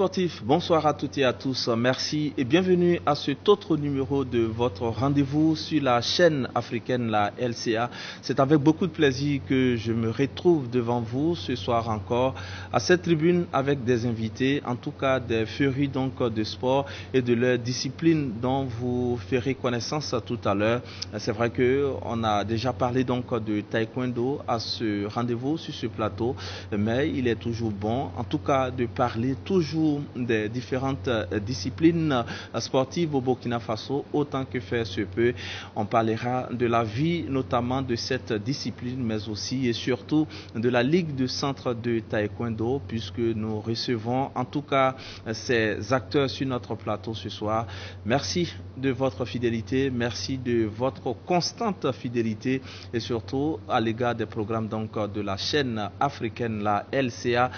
sportifs, bonsoir à toutes et à tous. Merci et bienvenue à cet autre numéro de votre rendez-vous sur la chaîne africaine, la LCA. C'est avec beaucoup de plaisir que je me retrouve devant vous ce soir encore à cette tribune avec des invités, en tout cas des férus donc de sport et de leur discipline dont vous ferez connaissance tout à l'heure. C'est vrai que on a déjà parlé donc de taekwondo à ce rendez-vous sur ce plateau, mais il est toujours bon, en tout cas, de parler toujours des différentes disciplines sportives au Burkina Faso, autant que faire se peut. On parlera de la vie notamment de cette discipline, mais aussi et surtout de la Ligue de centre de taekwondo, puisque nous recevons en tout cas ces acteurs sur notre plateau ce soir. Merci de votre fidélité, merci de votre constante fidélité et surtout à l'égard des programmes donc de la chaîne africaine, la LCA.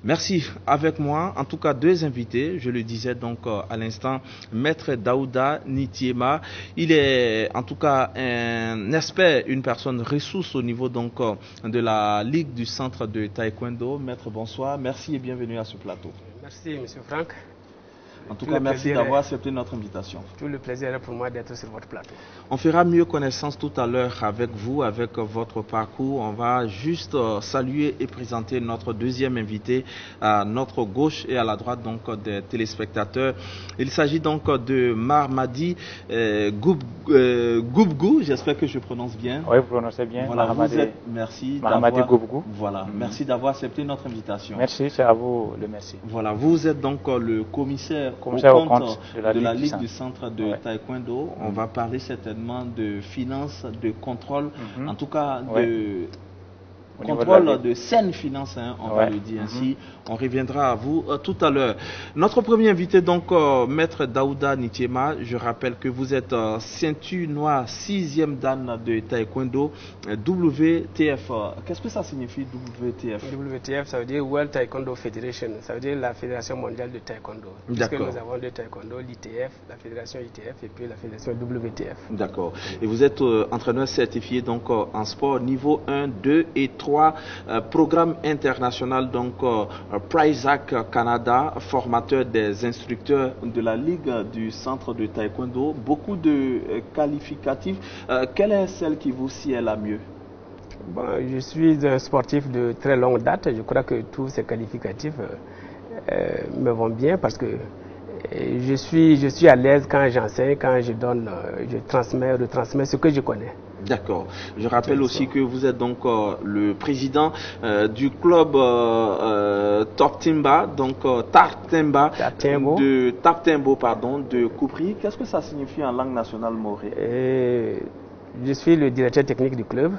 Merci. Avec moi, en tout cas, deux invités. Je le disais donc à l'instant, Maître Daouda Nitiema. Il est en tout cas un expert, une personne ressource au niveau donc de la Ligue du centre de taekwondo. Maître, bonsoir. Merci et bienvenue à ce plateau. Merci, Monsieur Franck. En tout cas, merci d'avoir accepté notre invitation. Tout le plaisir est pour moi d'être sur votre plateau. On fera mieux connaissance tout à l'heure avec vous, avec votre parcours. On va juste saluer et présenter notre deuxième invité à notre gauche et à la droite donc des téléspectateurs. Il s'agit donc de Marmadi Goubgou. J'espère que je prononce bien. Oui, vous prononcez bien. Voilà, merci. Marmadi Goubgou. Voilà, merci d'avoir accepté notre invitation. Merci, c'est à vous le merci. Voilà, vous êtes donc le commissaire au compte de la Ligue du centre de taekwondo. On va parler certainement de finances, de contrôle, en tout cas de contrôle de saine finance, on va le dire ainsi. On reviendra à vous tout à l'heure. Notre premier invité, donc, Maître Daouda Nitiema, je rappelle que vous êtes ceinture noire 6e dan de taekwondo, WTF. Qu'est-ce que ça signifie, WTF? WTF, ça veut dire World Taekwondo Federation, ça veut dire la Fédération mondiale de taekwondo. Puisque nous avons le taekwondo, l'ITF, la Fédération ITF et puis la Fédération WTF. D'accord. Et vous êtes entraîneur certifié donc en sport niveau 1, 2 et 3, programme international donc Prizac Canada, formateur des instructeurs de la Ligue du centre de taekwondo. Beaucoup de qualificatifs. Quelle est celle qui vous sied la mieux? Bon, je suis un sportif de très longue date. Je crois que tous ces qualificatifs me vont bien parce que je suis à l'aise quand j'enseigne, quand je donne, je retransmets ce que je connais. D'accord. Je rappelle aussi que vous êtes donc le président du club Tartembo de Koupri. Qu'est-ce que ça signifie en langue nationale mauré? Je suis le directeur technique du club.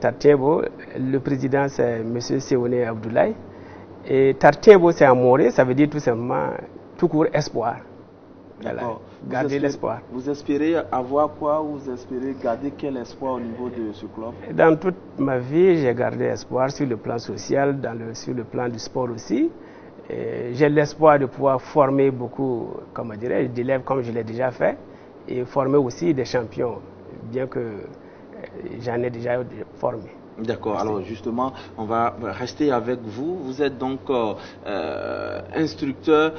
Tartembo, le président c'est M. Seoune Abdoulaye. Et Tartembo c'est en mauré, ça veut dire tout simplement tout court espoir. Voilà. Garder l'espoir. Vous espérez avoir quoi? Vous espérez garder quel espoir au niveau de ce club? Dans toute ma vie, j'ai gardé espoir sur le plan social, sur le plan du sport aussi. J'ai l'espoir de pouvoir former beaucoup, comment dirais-je, d'élèves comme je l'ai déjà fait, et former aussi des champions, bien que j'en ai déjà formé. D'accord, alors justement, on va rester avec vous. Vous êtes donc instructeur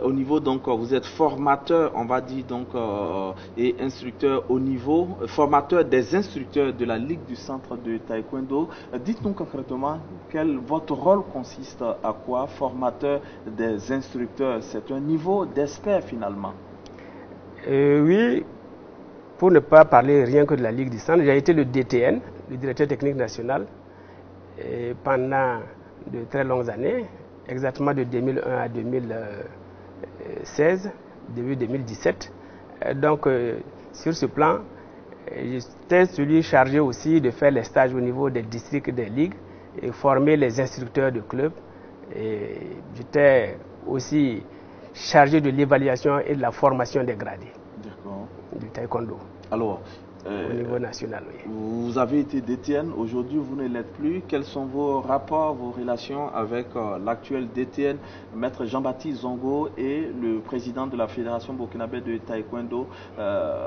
au niveau, donc vous êtes formateur, on va dire donc, et instructeur au niveau, formateur des instructeurs de la Ligue du centre de taekwondo. Dites-nous concrètement, votre rôle consiste à quoi? Formateur des instructeurs, c'est un niveau d'expert finalement. Oui, pour ne pas parler rien que de la Ligue du centre, j'ai été le DTN, le directeur technique national, pendant de très longues années, exactement de 2001 à 2016, début 2017. Donc, sur ce plan, j'étais celui chargé aussi de faire les stages au niveau des districts des ligues et former les instructeurs de clubs. J'étais aussi chargé de l'évaluation et de la formation des gradés du taekwondo. Alors, au niveau national, oui. Vous avez été DTN, aujourd'hui vous ne l'êtes plus. Quels sont vos rapports, vos relations avec l'actuel DTN, Maître Jean-Baptiste Zongo, et le président de la Fédération burkinabé de taekwondo,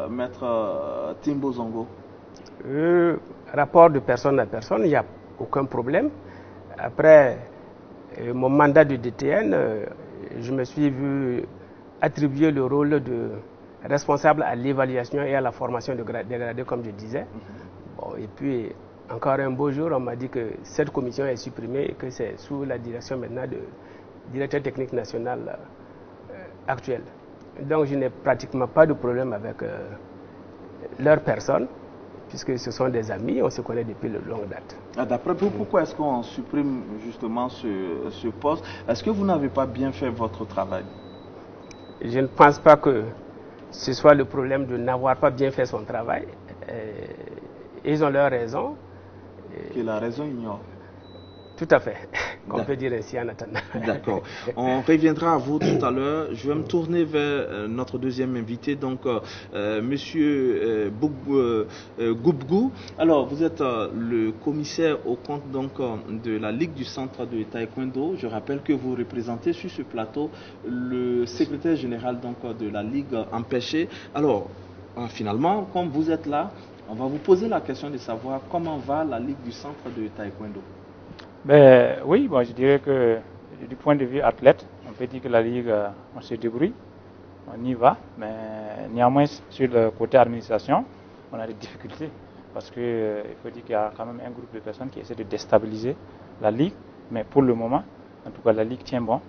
Maître Timbo Zongo? Rapport de personne à personne, il n'y a aucun problème. Après mon mandat de DTN, je me suis vu attribuer le rôle de responsable à l'évaluation et à la formation des gradés, comme je disais. Bon, et puis, encore un beau jour, on m'a dit que cette commission est supprimée et que c'est sous la direction maintenant du directeur technique national actuel. Donc, je n'ai pratiquement pas de problème avec leur personne, puisque ce sont des amis, on se connaît depuis de longue date. D'après vous, pourquoi est-ce qu'on supprime justement ce poste? Est-ce que vous n'avez pas bien fait votre travail? Je ne pense pas que ce soit le problème de n'avoir pas bien fait son travail. Ils ont leur raison. Que la raison ignore. Tout à fait, qu'on peut dire ainsi en attendant. D'accord. On reviendra à vous tout à l'heure. Je vais me tourner vers notre deuxième invité, donc Monsieur Goubgou. Alors, vous êtes le commissaire au compte donc, de la Ligue du Centre de Taekwondo. Je rappelle que vous représentez sur ce plateau le secrétaire général donc, de la Ligue empêchée. Alors, finalement, comme vous êtes là, on va vous poser la question de savoir comment va la Ligue du Centre de Taekwondo. Ben, oui, bon, je dirais que du point de vue athlète, on peut dire que la Ligue, on se débrouille, on y va, mais néanmoins sur le côté administration, on a des difficultés parce qu'il faut dire qu'il y a quand même un groupe de personnes qui essaient de déstabiliser la Ligue, mais pour le moment, en tout cas la Ligue tient bon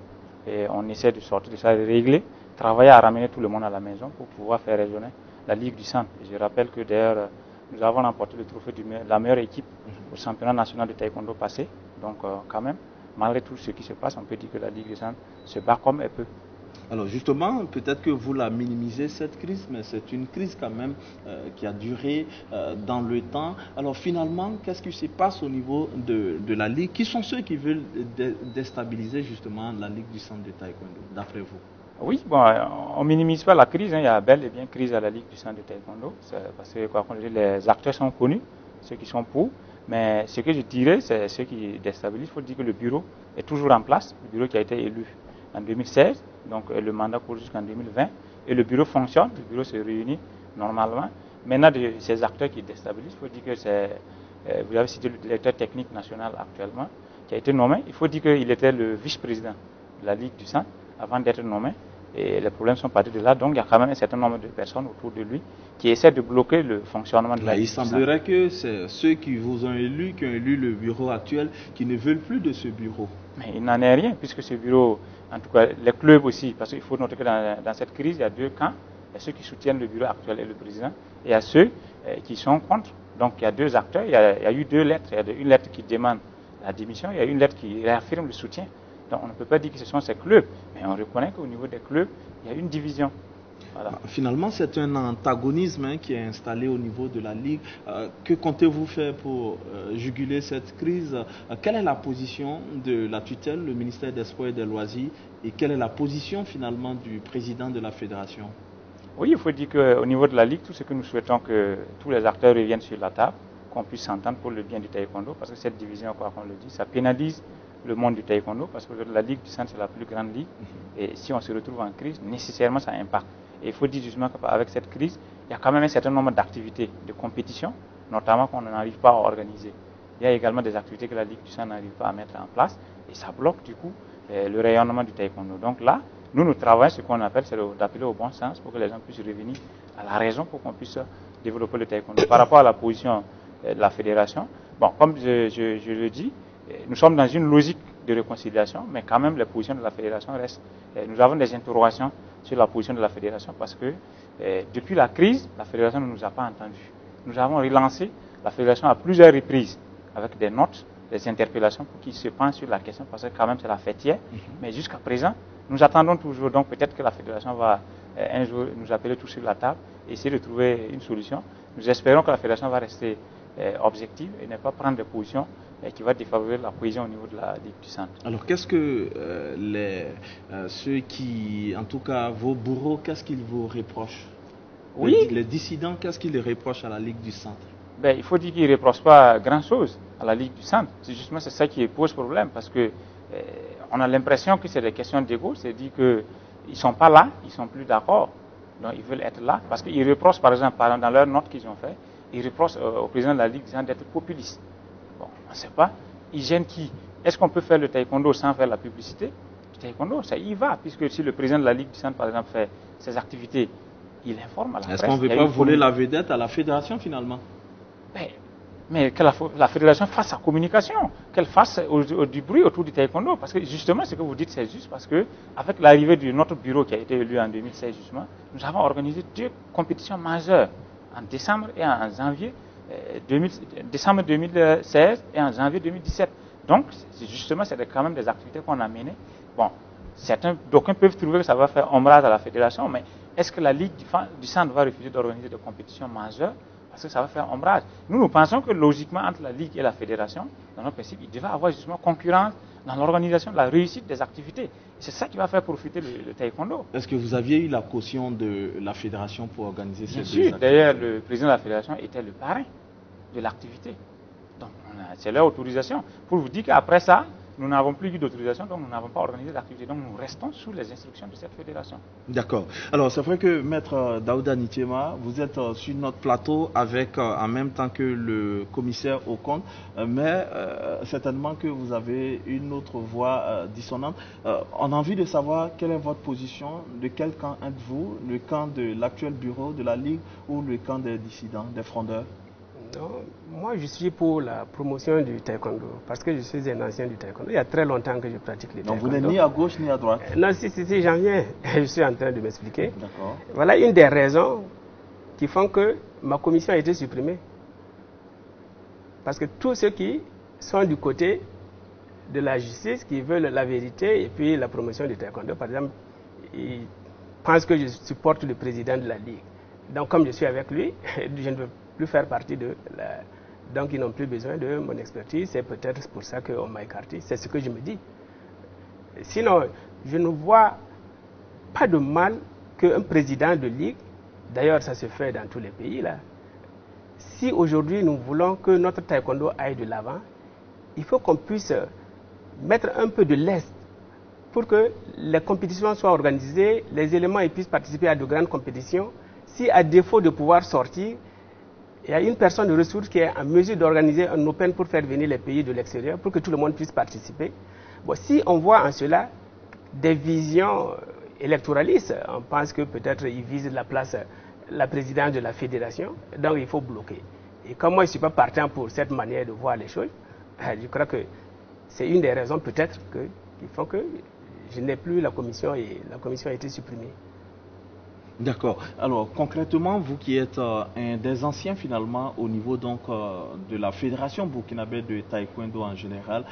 et on essaie de sortir de ça, de régler, travailler à ramener tout le monde à la maison pour pouvoir faire résonner la Ligue du Centre. Et je rappelle que d'ailleurs, nous avons remporté le trophée de la meilleure équipe au championnat national de taekwondo passé. Donc quand même, malgré tout ce qui se passe, on peut dire que la Ligue des Centres se bat comme elle peut. Alors justement, peut-être que vous la minimisez cette crise, mais c'est une crise quand même qui a duré dans le temps. Alors finalement, qu'est-ce qui se passe au niveau de la Ligue? Qui sont ceux qui veulent déstabiliser justement la Ligue du Centre de Taekwondo, d'après vous? Oui, bon, on minimise pas la crise, hein. Il y a bel et bien crise à la Ligue du Centre de Taekwondo, parce que quoi, les acteurs sont connus, ceux qui sont pour. Mais ce que je dirais, c'est ceux qui déstabilisent. Il faut dire que le bureau est toujours en place. Le bureau qui a été élu en 2016, donc le mandat court jusqu'en 2020. Et le bureau fonctionne, le bureau se réunit normalement. Maintenant, de ces acteurs qui déstabilisent, il faut dire que c'est, vous avez cité le directeur technique national actuellement, qui a été nommé. Il faut dire qu'il était le vice-président de la Ligue du Centre avant d'être nommé. Et les problèmes sont partis de là. Donc, il y a quand même un certain nombre de personnes autour de lui qui essaient de bloquer le fonctionnement de la Ligue. Il semblerait que c'est ceux qui vous ont élu, qui ont élu le bureau actuel, qui ne veulent plus de ce bureau. Mais il n'en est rien, puisque ce bureau, en tout cas, les clubs aussi, parce qu'il faut noter que dans cette crise, il y a deux camps. Il y a ceux qui soutiennent le bureau actuel et le président, et il y a ceux qui sont contre. Donc, il y a deux acteurs. Il y a eu deux lettres. Il y a une lettre qui demande la démission, il y a une lettre qui réaffirme le soutien. Donc on ne peut pas dire que ce sont ces clubs, mais on reconnaît qu'au niveau des clubs, il y a une division. Voilà. Finalement, c'est un antagonisme qui est installé au niveau de la Ligue. Que comptez-vous faire pour juguler cette crise? Quelle est la position de la tutelle, le ministère des Sports et des Loisirs, et quelle est la position finalement du président de la fédération? Oui, il faut dire qu'au niveau de la Ligue, tout ce que nous souhaitons, que tous les acteurs reviennent sur la table, qu'on puisse s'entendre pour le bien du taekwondo, parce que cette division, quoi qu'on le dit, ça pénalise le monde du taekwondo, parce que la Ligue du Centre, c'est la plus grande ligue, et si on se retrouve en crise, nécessairement ça impacte. Et il faut dire justement qu'avec cette crise, il y a quand même un certain nombre d'activités de compétition, notamment qu'on n'arrive pas à organiser. Il y a également des activités que la Ligue du Centre n'arrive pas à mettre en place, et ça bloque du coup le rayonnement du taekwondo. Donc là, nous travaillons ce qu'on appelle, c'est d'appeler au bon sens pour que les gens puissent revenir à la raison pour qu'on puisse développer le taekwondo. Par rapport à la position de la fédération, bon, comme je le dis, nous sommes dans une logique de réconciliation, mais quand même les positions de la fédération restent. Nous avons des interrogations sur la position de la fédération parce que depuis la crise, la fédération ne nous a pas entendus. Nous avons relancé la fédération à plusieurs reprises avec des notes, des interpellations pour qu'ils se penchent sur la question parce que quand même c'est la fêtière. Mais jusqu'à présent, nous attendons toujours. Donc peut-être que la fédération va un jour nous appeler tous sur la table et essayer de trouver une solution. Nous espérons que la fédération va rester objective et ne pas prendre des positions qui va défavoriser la cohésion au niveau de la Ligue du Centre. Alors qu'est-ce que ceux qui, en tout cas vos bourreaux, qu'est-ce qu'ils vous reprochent? Oui. Les dissidents, qu'est-ce qu'ils reprochent à la Ligue du Centre? Ben, il faut dire qu'ils ne reprochent pas grand-chose à la Ligue du Centre. C'est justement ça qui pose problème parce que on a l'impression que c'est des questions d'ego, c'est-à-dire qu'ils ne sont pas là, ils ne sont plus d'accord. Donc ils veulent être là parce qu'ils reprochent par exemple dans leur note qu'ils ont fait, ils reprochent au président de la Ligue d'être populiste. Bon, on ne sait pas. Ils gênent qui? Est-ce qu'on peut faire le taekwondo sans faire la publicité? taekwondo, ça y va, puisque si le président de la Ligue du Centre, par exemple, fait ses activités, il informe à la presse. Est-ce qu'on ne veut pas voler la vedette à la fédération finalement? Mais que la fédération fasse sa communication, qu'elle fasse du bruit autour du taekwondo, parce que justement, ce que vous dites, c'est juste parce que avec l'arrivée de notre bureau qui a été élu en 2016, justement, nous avons organisé 2 compétitions majeures en décembre et en janvier, décembre 2016 et en janvier 2017. Donc, justement, c'est quand même des activités qu'on a menées. Bon, d'aucuns peuvent trouver que ça va faire ombrage à la fédération, mais est-ce que la Ligue du Centre va refuser d'organiser des compétitions majeures? Parce que ça va faire ombrage. Nous pensons que logiquement, entre la Ligue et la fédération, dans nos principes, il devait y avoir justement concurrence dans l'organisation de la réussite des activités. C'est ça qui va faire profiter le taekwondo. Est-ce que vous aviez eu la caution de la fédération pour organiser ces activités? Bien sûr. D'ailleurs, le président de la fédération était le parrain de l'activité. Donc, c'est leur autorisation. Pour vous dire qu'après ça, nous n'avons plus eu d'autorisation, donc nous n'avons pas organisé d'activité. Donc nous restons sous les instructions de cette fédération. D'accord. Alors c'est vrai que Maître Daouda Nitiema, vous êtes sur notre plateau avec en même temps que le commissaire au compte, mais certainement que vous avez une autre voix dissonante. On a envie de savoir quelle est votre position, de quel camp êtes-vous, le camp de l'actuel bureau de la Ligue ou le camp des dissidents, des frondeurs? Non, moi je suis pour la promotion du taekwondo parce que je suis un ancien du taekwondo. Il y a très longtemps que je pratique le taekwondo. Donc vous n'êtes ni à gauche ni à droite? Non, si, j'en viens. Je suis en train de m'expliquer. D'accord. Voilà une des raisons qui font que ma commission a été supprimée. Parce que tous ceux qui sont du côté de la justice, qui veulent la vérité et puis la promotion du taekwondo, par exemple, ils pensent que je supporte le président de la Ligue. Donc comme je suis avec lui, je ne veux plus faire partie de la... Donc ils n'ont plus besoin de mon expertise, c'est peut-être pour ça qu'on m'a écarté, c'est ce que je me dis. Sinon, je ne vois pas de mal qu'un président de ligue, d'ailleurs ça se fait dans tous les pays là, si aujourd'hui nous voulons que notre taekwondo aille de l'avant, il faut qu'on puisse mettre un peu de lest pour que les compétitions soient organisées, les éléments puissent participer à de grandes compétitions. Si à défaut de pouvoir sortir, il y a une personne de ressources qui est en mesure d'organiser un Open pour faire venir les pays de l'extérieur, pour que tout le monde puisse participer. Bon, si on voit en cela des visions électoralistes, on pense que peut-être ils visent la présidence de la fédération, donc il faut bloquer. Et comme moi je ne suis pas partant pour cette manière de voir les choses, je crois que c'est une des raisons peut-être qui font que je n'ai plus la commission et la commission a été supprimée. D'accord. Alors concrètement, vous qui êtes un des anciens finalement au niveau donc de la fédération burkinabé de taekwondo en général,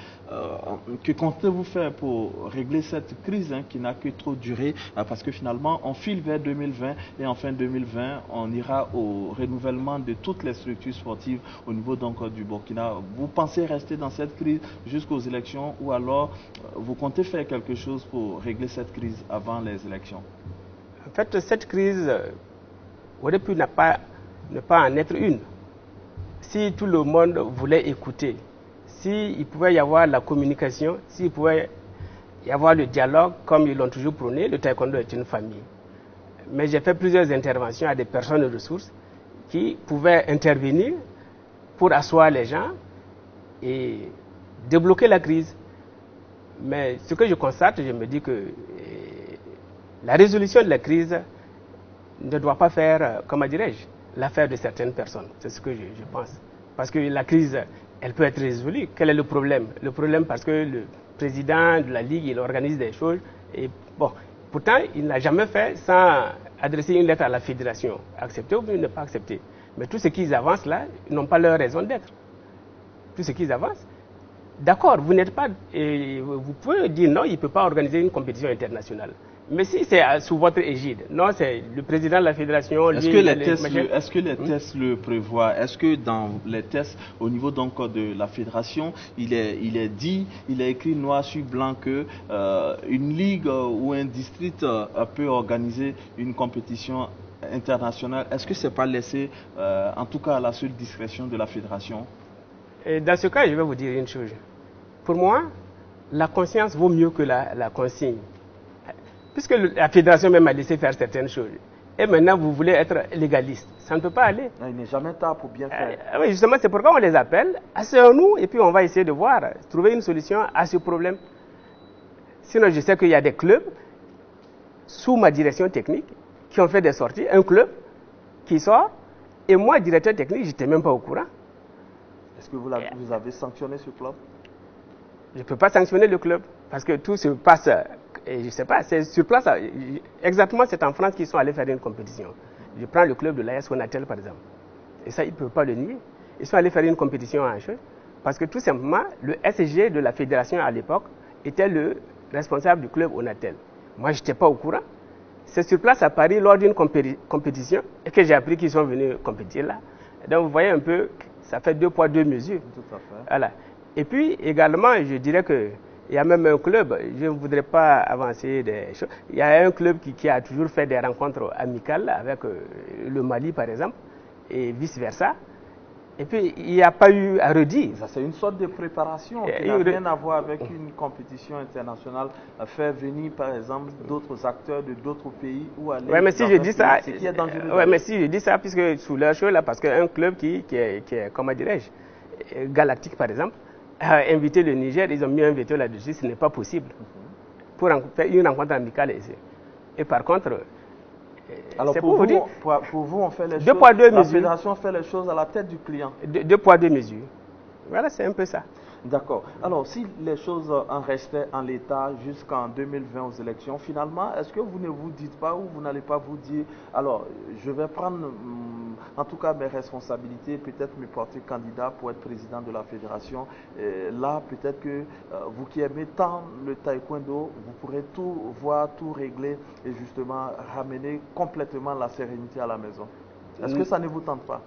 que comptez-vous faire pour régler cette crise qui n'a que trop duré, parce que finalement on file vers 2020 et en fin 2020 on ira au renouvellement de toutes les structures sportives au niveau donc du Burkina. Vous pensez rester dans cette crise jusqu'aux élections ou alors vous comptez faire quelque chose pour régler cette crise avant les élections? En fait, cette crise aurait pu ne pas en être une. Si tout le monde voulait écouter, s'il pouvait y avoir la communication, s'il pouvait y avoir le dialogue, comme ils l'ont toujours prôné, le taekwondo est une famille. Mais j'ai fait plusieurs interventions à des personnes de ressources qui pouvaient intervenir pour asseoir les gens et débloquer la crise. Mais ce que je constate, je me dis que la résolution de la crise ne doit pas faire, comment dirais-je, l'affaire de certaines personnes. C'est ce que je pense. Parce que la crise, elle peut être résolue. Quel est le problème? Le problème parce que le président de la Ligue, il organise des choses. Et bon, pourtant, il n'a jamais fait sans adresser une lettre à la fédération. Accepter ou ne pas accepter. Mais tout ce qu'ils avancent là, ils n'ont pas leur raison d'être. Tout ce qu'ils avancent. D'accord, vous n'êtes pas... vous pouvez dire non, il ne peut pas organiser une compétition internationale. Mais si c'est sous votre égide, non, c'est le président de la fédération... Est-ce que les tests le prévoient? Est-ce que dans les tests, au niveau donc de la fédération, il est écrit noir sur blanc que une ligue ou un district peut organiser une compétition internationale? Est-ce que ce n'est pas laissé, en tout cas, à la seule discrétion de la fédération? Et dans ce cas, je vais vous dire une chose. Pour moi, la conscience vaut mieux que la consigne. Puisque la fédération même a laissé faire certaines choses. Et maintenant, vous voulez être légaliste. Ça ne peut pas aller. Il n'est jamais tard pour bien faire. Oui, justement, c'est pourquoi on les appelle. Asseyons-nous et puis on va essayer de voir, trouver une solution à ce problème. Sinon, je sais qu'il y a des clubs, sous ma direction technique, qui ont fait des sorties. Un club qui sort, et moi, directeur technique, je n'étais même pas au courant. Est-ce que vous avez sanctionné ce club? Je ne peux pas sanctionner le club, parce que tout se passe, et je ne sais pas, c'est sur place. Exactement, c'est en France qu'ils sont allés faire une compétition. Je prends le club de l'AS Onatel, par exemple. Et ça, ils ne peuvent pas le nier. Ils sont allés faire une compétition en jeu, parce que tout simplement, le SG de la fédération à l'époque était le responsable du club Onatel. Moi, je n'étais pas au courant. C'est sur place à Paris, lors d'une compétition, et que j'ai appris qu'ils sont venus compétir là. Donc, vous voyez un peu, ça fait 2 poids, 2 mesures. Tout à fait. Voilà. Et puis, également, je dirais qu'il y a même un club, je ne voudrais pas avancer des choses, il y a un club qui a toujours fait des rencontres amicales avec le Mali, par exemple, et vice-versa. Et puis, il n'y a pas eu à redire. C'est une sorte de préparation qui n'a rien à voir avec une compétition internationale. Faire venir, par exemple, d'autres acteurs de d'autres pays ou aller. Oui, mais si je dis ça, ouais, mais si je dis ça, puisque sous leur show là, parce qu'un club qui est, comment dirais-je, galactique par exemple, a invité le Niger, ils ont mis un veto là-dessus, ce n'est pas possible pour faire une rencontre amicale ici. Et par contre, alors pour vous, on fait les deux poids, deux mesures. La fédération fait les choses à la tête du client. 2 poids, 2 mesures. Voilà, c'est un peu ça. D'accord. Alors, si les choses en restaient en l'état jusqu'en 2020 aux élections, finalement, est-ce que vous ne vous dites pas ou vous n'allez pas vous dire, alors, je vais prendre en tout cas mes responsabilités, peut-être me porter candidat pour être président de la fédération. Et là, peut-être que vous qui aimez tant le taekwondo, vous pourrez tout voir, tout régler et justement ramener complètement la sérénité à la maison. Est-ce que ça ne vous tente pas?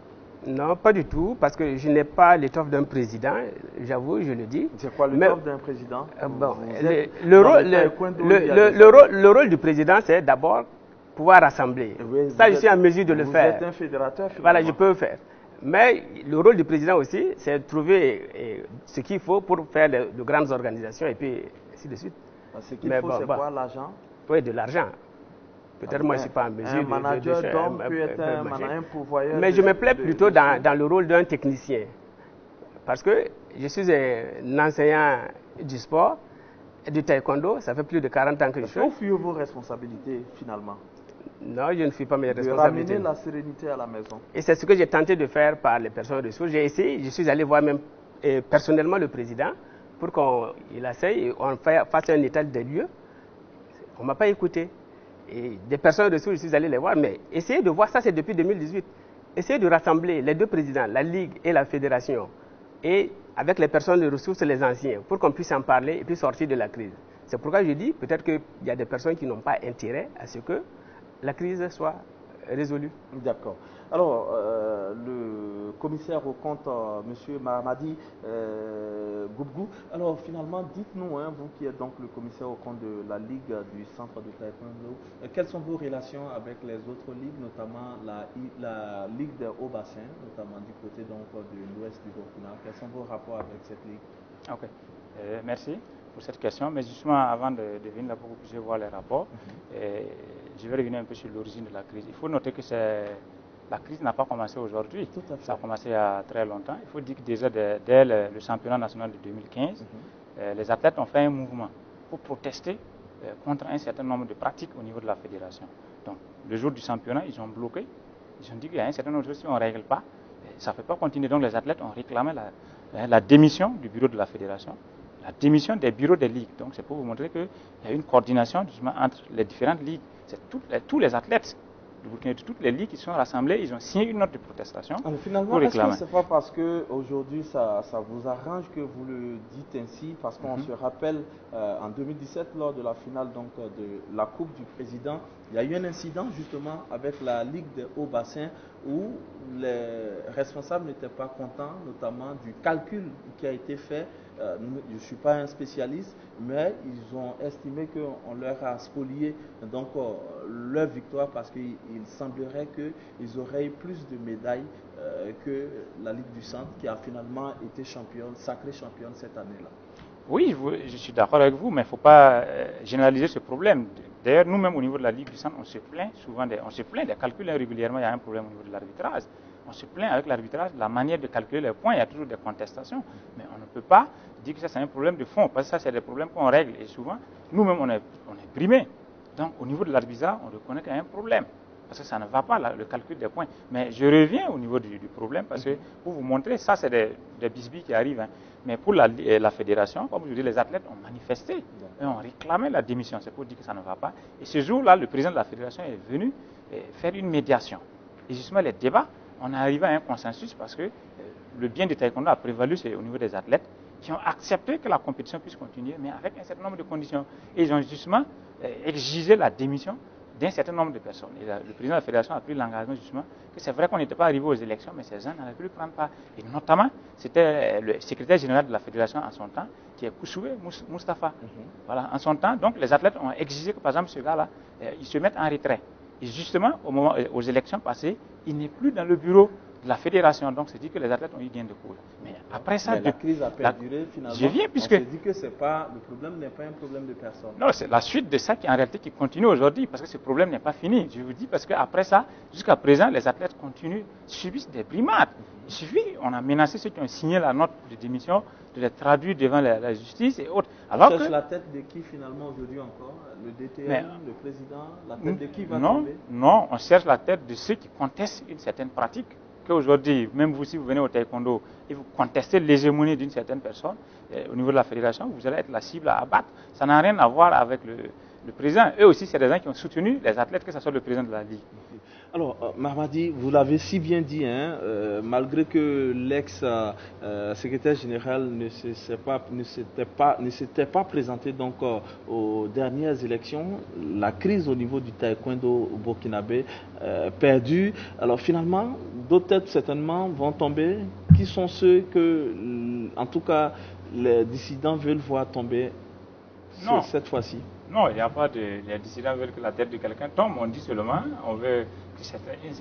Non, pas du tout, parce que je n'ai pas l'étoffe d'un président, j'avoue, je le dis. C'est quoi l'étoffe d'un président? Bon, le rôle du président, c'est d'abord pouvoir rassembler. Oui, ça, je suis en mesure de le faire. Vous êtes un fédérateur, finalement. Voilà, je peux le faire. Mais le rôle du président aussi, c'est de trouver ce qu'il faut pour faire de grandes organisations et puis ainsi de suite. Ce qu'il faut, c'est quoi, l'argent? Oui, de l'argent. Peut-être moi, je ne suis pas en mesure de... Un manager d'homme peut être un pourvoyeur. Mais je me plais plutôt dans le rôle d'un technicien. Parce que je suis un enseignant du sport, du taekwondo, ça fait plus de 40 ans que je fais. Vous fuyez vos responsabilités, finalement? Non, je ne fuis pas mes responsabilités. De ramener la sérénité à la maison. Et c'est ce que j'ai tenté de faire par les personnes ressources. J'ai essayé, je suis allé voir même personnellement le président pour qu'il essaye et on fasse un état des lieux. On ne m'a pas écouté. Et des personnes ressources, je suis allé les voir, mais essayez de voir, ça c'est depuis 2018, essayez de rassembler les 2 présidents, la Ligue et la Fédération, et avec les personnes de ressources, les anciens, pour qu'on puisse en parler et puis sortir de la crise. C'est pourquoi je dis, peut-être qu'il y a des personnes qui n'ont pas intérêt à ce que la crise soit résolue. D'accord. Alors, le commissaire au compte, M. Mahamadi Goubgou, alors finalement, dites-nous, vous qui êtes donc le commissaire au compte de la Ligue du Centre de Taekwondo, quelles sont vos relations avec les autres ligues, notamment la Ligue des hauts bassins, notamment du côté donc, de l'ouest du Burkina? Quels sont vos rapports avec cette ligue? Ok, merci pour cette question, mais justement avant de venir là pour que vous puissiez voir les rapports, je vais revenir un peu sur l'origine de la crise. Il faut noter que la crise n'a pas commencé aujourd'hui, ça a commencé il y a très longtemps. Il faut dire que déjà dès le championnat national de 2015, les athlètes ont fait un mouvement pour protester contre un certain nombre de pratiques au niveau de la fédération. Donc le jour du championnat, ils ont bloqué, ils ont dit qu'il y a un certain nombre de choses si on ne règle pas, ça ne peut pas continuer. Donc les athlètes ont réclamé la démission du bureau de la fédération, la démission des bureaux des ligues. Donc c'est pour vous montrer qu'il y a une coordination justement entre les différentes ligues. C'est tous les athlètes de Burkina, de toutes les ligues qui sont rassemblés, ils ont signé une note de protestation. Alors, finalement, est-ce que ce n'est pas parce qu'aujourd'hui ça vous arrange que vous le dites ainsi? Parce qu'on se rappelle en 2017, lors de la finale donc, de la Coupe du Président, il y a eu un incident justement avec la Ligue des hauts bassins où les responsables n'étaient pas contents, notamment du calcul qui a été fait. Je ne suis pas un spécialiste, mais ils ont estimé qu'on leur a spolié donc, leur victoire parce qu'il semblerait qu'ils auraient eu plus de médailles que la Ligue du Centre qui a finalement été championne, sacrée championne cette année-là. Oui, je suis d'accord avec vous, mais il ne faut pas généraliser ce problème. D'ailleurs, nous-mêmes au niveau de la Ligue du Centre, on se plaint souvent des calculs régulièrement, il y a un problème au niveau de l'arbitrage. On se plaint avec l'arbitrage, la manière de calculer les points, il y a toujours des contestations, mais on ne peut pas dire que ça c'est un problème de fond, parce que ça c'est des problèmes qu'on règle. Et souvent, nous-mêmes on est brimés. Donc au niveau de l'arbitrage, on reconnaît qu'il y a un problème. Parce que ça ne va pas, le calcul des points. Mais je reviens au niveau du problème, parce que pour vous montrer, ça c'est des bisbilles qui arrivent. Hein. Mais pour la fédération, comme je vous dis, les athlètes ont manifesté et ont réclamé la démission. C'est pour dire que ça ne va pas. Et ce jour-là, le président de la fédération est venu faire une médiation. Et justement, les débats, on est arrivé à un consensus parce que le bien du taekwondo a prévalu au niveau des athlètes qui ont accepté que la compétition puisse continuer, mais avec un certain nombre de conditions. Et ils ont justement exigé la démission d'un certain nombre de personnes. Et le président de la fédération a pris l'engagement justement que c'est vrai qu'on n'était pas arrivé aux élections, mais ces gens n'avaient plus prendre part. Et notamment, c'était le secrétaire général de la fédération en son temps, qui est Koussoué Moustapha. Voilà, en son temps, donc les athlètes ont exigé que par exemple ce gars-là, il se mette en retrait. Et justement, aux élections passées, il n'est plus dans le bureau de la fédération. Donc, c'est dit que les athlètes ont eu gain de cause. Mais après ça, la crise a perduré finalement. Je viens puisque on s'est dit que le problème n'est pas un problème de personne. Non, c'est la suite de ça qui en réalité qui continue aujourd'hui, parce que ce problème n'est pas fini. Je vous dis parce qu'après ça, jusqu'à présent, les athlètes continuent, subissent des brimades. Il suffit, on a menacé ceux qui ont signé la note de démission de les traduire devant la justice et autres. Alors on cherche la tête de qui finalement aujourd'hui encore? Le DTN, le président, la tête de qui va tomber? Non, on cherche la tête de ceux qui contestent une certaine pratique. Qu'aujourd'hui, même vous, si vous venez au taekwondo et vous contestez l'hégémonie d'une certaine personne au niveau de la fédération, vous allez être la cible à abattre. Ça n'a rien à voir avec le président. Eux aussi, c'est des gens qui ont soutenu les athlètes, que ce soit le président de la Ligue. Alors, Mamadi, vous l'avez si bien dit, hein, malgré que l'ex-secrétaire général ne s'était pas présenté donc, aux dernières élections, la crise au niveau du taekwondo burkinabé perdue. Alors finalement, d'autres têtes certainement vont tomber. Qui sont ceux que, en tout cas, les dissidents veulent voir tomber cette fois-ci? Non, il n'y a pas les dissidents veulent que la tête de quelqu'un tombe. On dit seulement, on veut que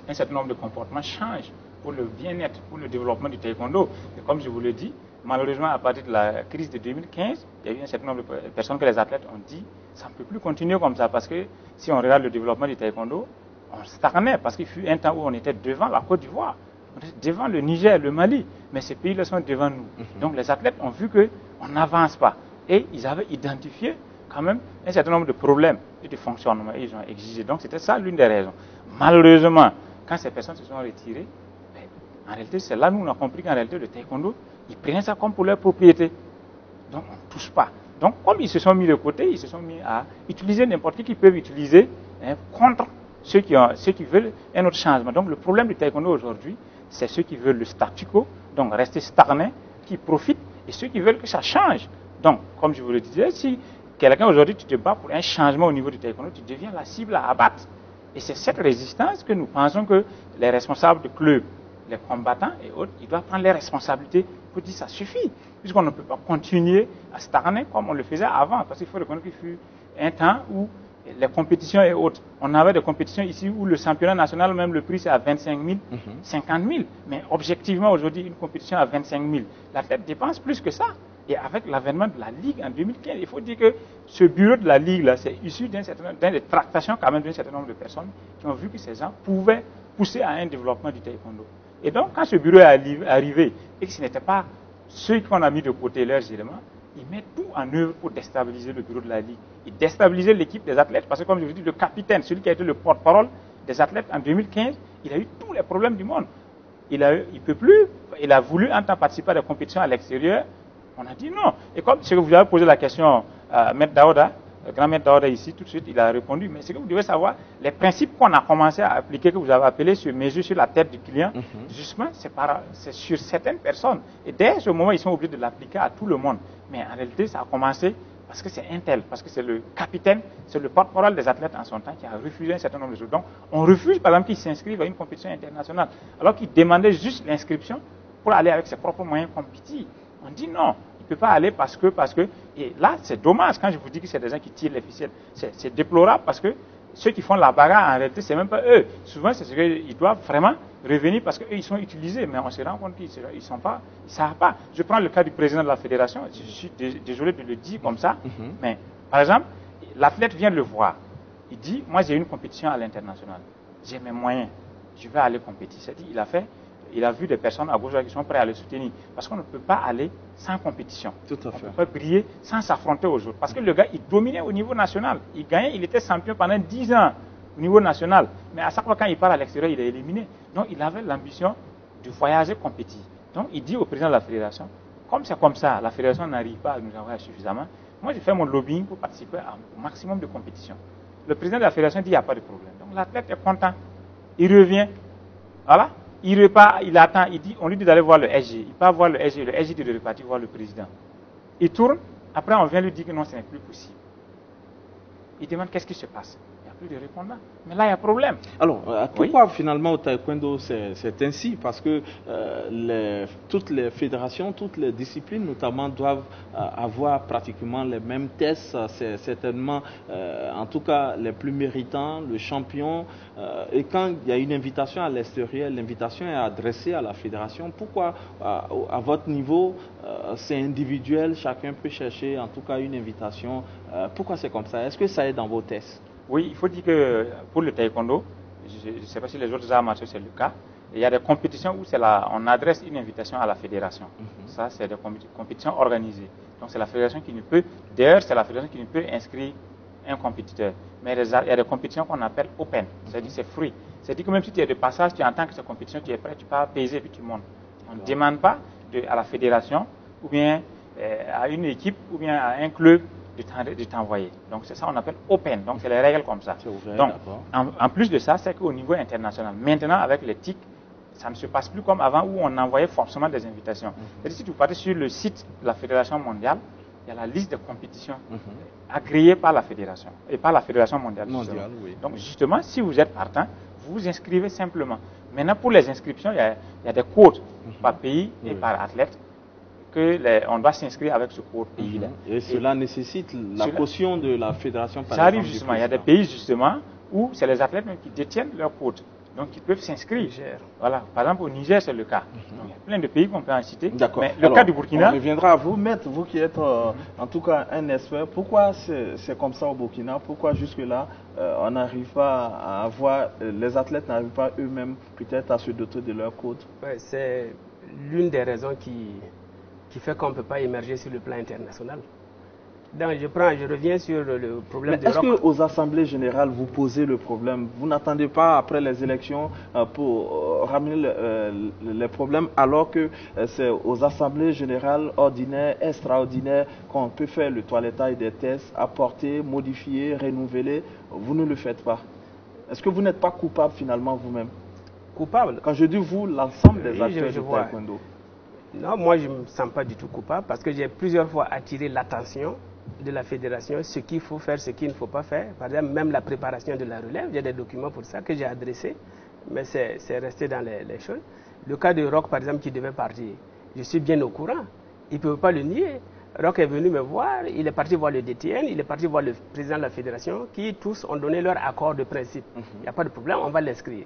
un certain nombre de comportements changent pour le bien-être, pour le développement du taekwondo. Et comme je vous l'ai dit, malheureusement, à partir de la crise de 2015, il y a eu un certain nombre de personnes que les athlètes ont dit, ça ne peut plus continuer comme ça, parce que si on regarde le développement du taekwondo, on stagnait, parce qu'il fut un temps où on était devant la Côte d'Ivoire, on était devant le Niger, le Mali, mais ces pays-là sont devant nous. Donc les athlètes ont vu qu'on n'avance pas. Et ils avaient identifié quand même un certain nombre de problèmes et de fonctionnement. Et ils ont exigé. Donc c'était ça l'une des raisons. Malheureusement, quand ces personnes se sont retirées, en réalité, c'est là où on a compris qu'en réalité, le taekwondo, ils prenaient ça comme pour leur propriété. Donc on ne touche pas. Donc comme ils se sont mis de côté, ils se sont mis à utiliser n'importe qui qu'ils peuvent utiliser contre ceux qui veulent un autre changement. Donc le problème du taekwondo aujourd'hui, c'est ceux qui veulent le statu quo, donc rester stagnés, qui profitent, et ceux qui veulent que ça change. Donc, comme je vous le disais, si quelqu'un aujourd'hui, tu te bats pour un changement au niveau du taekwondo, tu deviens la cible à abattre. Et c'est cette résistance que nous pensons que les responsables de clubs, les combattants et autres, ils doivent prendre les responsabilités pour dire ça suffit, puisqu'on ne peut pas continuer à stagner comme on le faisait avant, parce qu'il faut reconnaître qu'il fut un temps où les compétitions et autres, on avait des compétitions ici où le championnat national, même le prix c'est à 25 000, 50 000, mais objectivement aujourd'hui, une compétition à 25 000, l'athlète dépense plus que ça. Et avec l'avènement de la Ligue en 2015, il faut dire que ce bureau de la Ligue, là, c'est issu d'une tractation quand même d'un certain nombre de personnes qui ont vu que ces gens pouvaient pousser à un développement du taekwondo. Et donc, quand ce bureau est arrivé et que ce n'était pas ceux qu'on a mis de côté leurs éléments, ils mettent tout en œuvre pour déstabiliser le bureau de la Ligue. Ils déstabiliser l'équipe des athlètes, parce que comme je vous dis, le capitaine, celui qui a été le porte-parole des athlètes en 2015, il a eu tous les problèmes du monde. Il peut plus, il a voulu en temps participer à des compétitions à l'extérieur. On a dit non. Et comme ce que vous avez posé la question à Maître Daouda, le grand Maître Daouda ici, tout de suite, il a répondu. Mais ce que vous devez savoir, les principes qu'on a commencé à appliquer, que vous avez appelés sur mesure sur la tête du client, justement, c'est sur certaines personnes. Et dès ce moment, ils sont obligés de l'appliquer à tout le monde. Mais en réalité, ça a commencé parce que c'est un tel, parce que c'est le capitaine, c'est le porte-parole des athlètes en son temps qui a refusé un certain nombre de choses. Donc, on refuse, par exemple, qu'ils s'inscrivent à une compétition internationale, alors qu'ils demandaient juste l'inscription pour aller avec ses propres moyens compétitifs. On dit non, il ne peut pas aller parce que, et là c'est dommage quand je vous dis que c'est des gens qui tirent les ficelles, c'est déplorable parce que ceux qui font la bagarre en réalité c'est même pas eux, souvent c'est ce qu'ils doivent vraiment revenir parce qu'eux ils sont utilisés, mais on se rend compte qu'ils ne savent pas. Je prends le cas du président de la fédération, je suis désolé de le dire comme ça, mais par exemple, l'athlète vient le voir, il dit, moi j'ai une compétition à l'international, j'ai mes moyens, je vais aller compétir, c'est-à-dire il a fait il a vu des personnes à gauche qui sont prêtes à le soutenir. Parce qu'on ne peut pas aller sans compétition. Tout à fait. On ne peut pas briller sans s'affronter aux autres. Parce que le gars, il dominait au niveau national. Il gagnait, il était champion pendant 10 ans au niveau national. Mais à chaque fois, quand il part à l'extérieur, il est éliminé. Donc, il avait l'ambition de voyager compétir. Donc, il dit au président de la fédération, comme c'est comme ça, la fédération n'arrive pas à nous envoyer suffisamment, moi, je fais mon lobbying pour participer au maximum de compétition. Le président de la fédération dit, il n'y a pas de problème. Donc, l'athlète est content. Il revient. Voilà. Il repart, il attend, il dit, on lui dit d'aller voir le SG. Il part voir le SG dit de repartir voir le président. Il tourne, après on vient lui dire que non, ce n'est plus possible. Il demande qu'est-ce qui se passe. Il n'y a plus de répondant. Mais là, il y a problème. Alors, pourquoi finalement au taekwondo c'est ainsi? Parce que toutes les fédérations, toutes les disciplines notamment doivent avoir pratiquement les mêmes tests. C'est certainement, en tout cas, les plus méritants, le champion. Et quand il y a une invitation à l'extérieur, l'invitation est adressée à la fédération. Pourquoi à votre niveau, c'est individuel, chacun peut chercher en tout cas une invitation? Pourquoi c'est comme ça? Est-ce que ça est dans vos tests? Oui, il faut dire que pour le taekwondo, je ne sais pas si les autres arts martiaux c'est le cas, il y a des compétitions où on adresse une invitation à la fédération. Ça, c'est des compétitions organisées. Donc c'est la fédération qui ne peut, d'ailleurs c'est la fédération qui ne peut inscrire un compétiteur. Mais il y a des compétitions qu'on appelle open, c'est-à-dire c'est free. C'est-à-dire que même si tu es de passage, tu entends que cette compétition, tu es prêt, tu pars peser et puis tu montes. On ne demande pas à la fédération ou bien à une équipe ou bien à un club de t'envoyer. Donc c'est ça on appelle open. Donc c'est les règles comme ça. Ouvert, donc en plus de ça, c'est qu'au niveau international, maintenant avec les TIC, ça ne se passe plus comme avant où on envoyait forcément des invitations. C'est-à-dire si vous partez sur le site de la Fédération mondiale, il y a la liste de compétitions agréées par la fédération et par la Fédération mondiale. Oui. Donc justement, si vous êtes partant, vous vous inscrivez simplement. Maintenant pour les inscriptions, il y a des codes par pays et par athlète. On doit s'inscrire avec ce cours pays-là. Et cela nécessite la caution de la fédération. Ça arrive justement. Il y a des pays justement où c'est les athlètes même qui détiennent leur code. Donc ils peuvent s'inscrire. Voilà. Par exemple au Niger c'est le cas. Donc, il y a plein de pays qu'on peut en citer. D'accord. Mais le cas du Burkina. On reviendra à vous, maître, vous qui êtes en tout cas un expert. Pourquoi c'est comme ça au Burkina? Pourquoi jusque-là on n'arrive pas à avoir, les athlètes n'arrivent pas eux-mêmes peut-être à se doter de leur code? C'est l'une des raisons qui fait qu'on ne peut pas émerger sur le plan international. Donc je reviens sur le problème de rock. Est-ce qu'aux assemblées générales, vous posez le problème? Vous n'attendez pas après les élections pour ramener les problèmes, alors que c'est aux assemblées générales ordinaires, extraordinaires, qu'on peut faire le toilettage des tests, apporter, modifier, renouveler? Vous ne le faites pas. Est-ce que vous n'êtes pas coupable finalement vous-même? Coupable? Quand je dis vous, l'ensemble des acteurs du taekwondo. Non, moi je ne me sens pas du tout coupable parce que j'ai plusieurs fois attiré l'attention de la fédération, ce qu'il faut faire, ce qu'il ne faut pas faire. Par exemple, même la préparation de la relève, il y a des documents pour ça que j'ai adressés, mais c'est resté dans les choses. Le cas de Rock, par exemple, qui devait partir, je suis bien au courant, il ne peut pas le nier. Rock est venu me voir, il est parti voir le DTN, il est parti voir le président de la fédération, qui tous ont donné leur accord de principe. Il n'y a pas de problème, on va l'inscrire.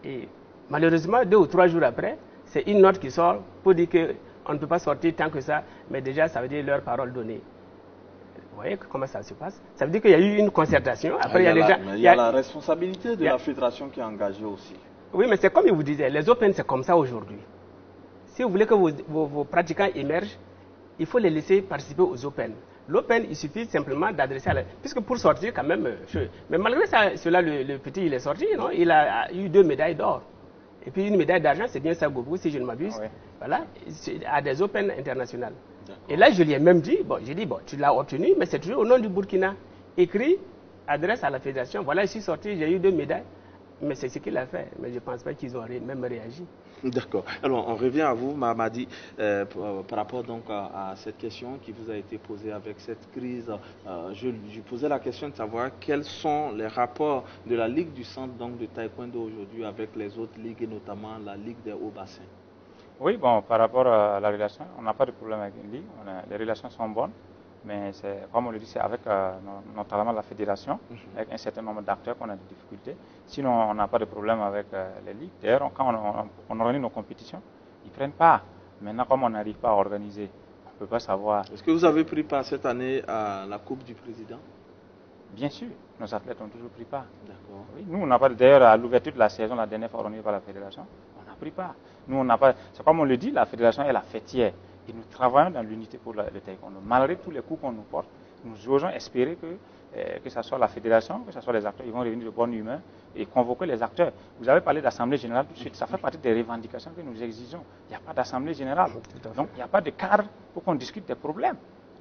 Et malheureusement, 2 ou 3 jours après, c'est une note qui sort pour dire qu'on ne peut pas sortir tant que ça, mais déjà ça veut dire leur parole donnée. Vous voyez comment ça se passe? Ça veut dire qu'il y a eu une concertation. Après, il y a la responsabilité de la fédération qui est engagée aussi. Oui, mais c'est comme je vous disais, les Open c'est comme ça aujourd'hui. Si vous voulez que vos pratiquants émergent, il faut les laisser participer aux Open. L'Open, il suffit simplement d'adresser à la... Puisque pour sortir quand même... Mais malgré ça, cela, le petit, il est sorti, non? Il a eu 2 médailles d'or. Et puis une médaille d'argent, c'est bien ça, Gobou, si je ne m'abuse. Oui. Voilà, à des Open internationales. Et là, je lui ai même dit, tu l'as obtenu, mais c'est toujours au nom du Burkina. Écrit, adresse à la fédération, voilà, je suis sorti, j'ai eu 2 médailles. Mais c'est ce qu'il a fait. Mais je ne pense pas qu'ils ont même réagi. D'accord. Alors, on revient à vous, Mamadi, par rapport donc à cette question qui vous a été posée avec cette crise. Je posais la question de savoir quels sont les rapports de la Ligue du Centre donc, de Taekwondo aujourd'hui avec les autres ligues et notamment la Ligue des hauts bassins. Oui, bon, par rapport à la relation, on n'a pas de problème avec une ligue. Les relations sont bonnes. Mais comme on le dit, c'est avec notamment la fédération, avec un certain nombre d'acteurs qu'on a des difficultés. Sinon, on n'a pas de problème avec les ligues. D'ailleurs, quand on organise nos compétitions, ils ne prennent pas. Maintenant, comme on n'arrive pas à organiser, on ne peut pas savoir. Est-ce que vous avez pris part cette année à la Coupe du Président? Bien sûr, nos athlètes ont toujours pris part. D'accord. Oui, nous, on n'a pas. D'ailleurs, à l'ouverture de la saison, la dernière fois organisée par la fédération, on n'a pris part. Nous, on n'a pas. C'est comme on le dit, la fédération est la fêtière. Et nous travaillons dans l'unité pour le taekwondo. Malgré tous les coups qu'on nous porte, nous osons espérer que ce soit la fédération, que ce soit les acteurs, ils vont revenir de bonne humeur et convoquer les acteurs. Vous avez parlé d'assemblée générale tout de suite. Ça fait partie des revendications que nous exigeons. Il n'y a pas d'assemblée générale. Donc, il n'y a pas de cadre pour qu'on discute des problèmes.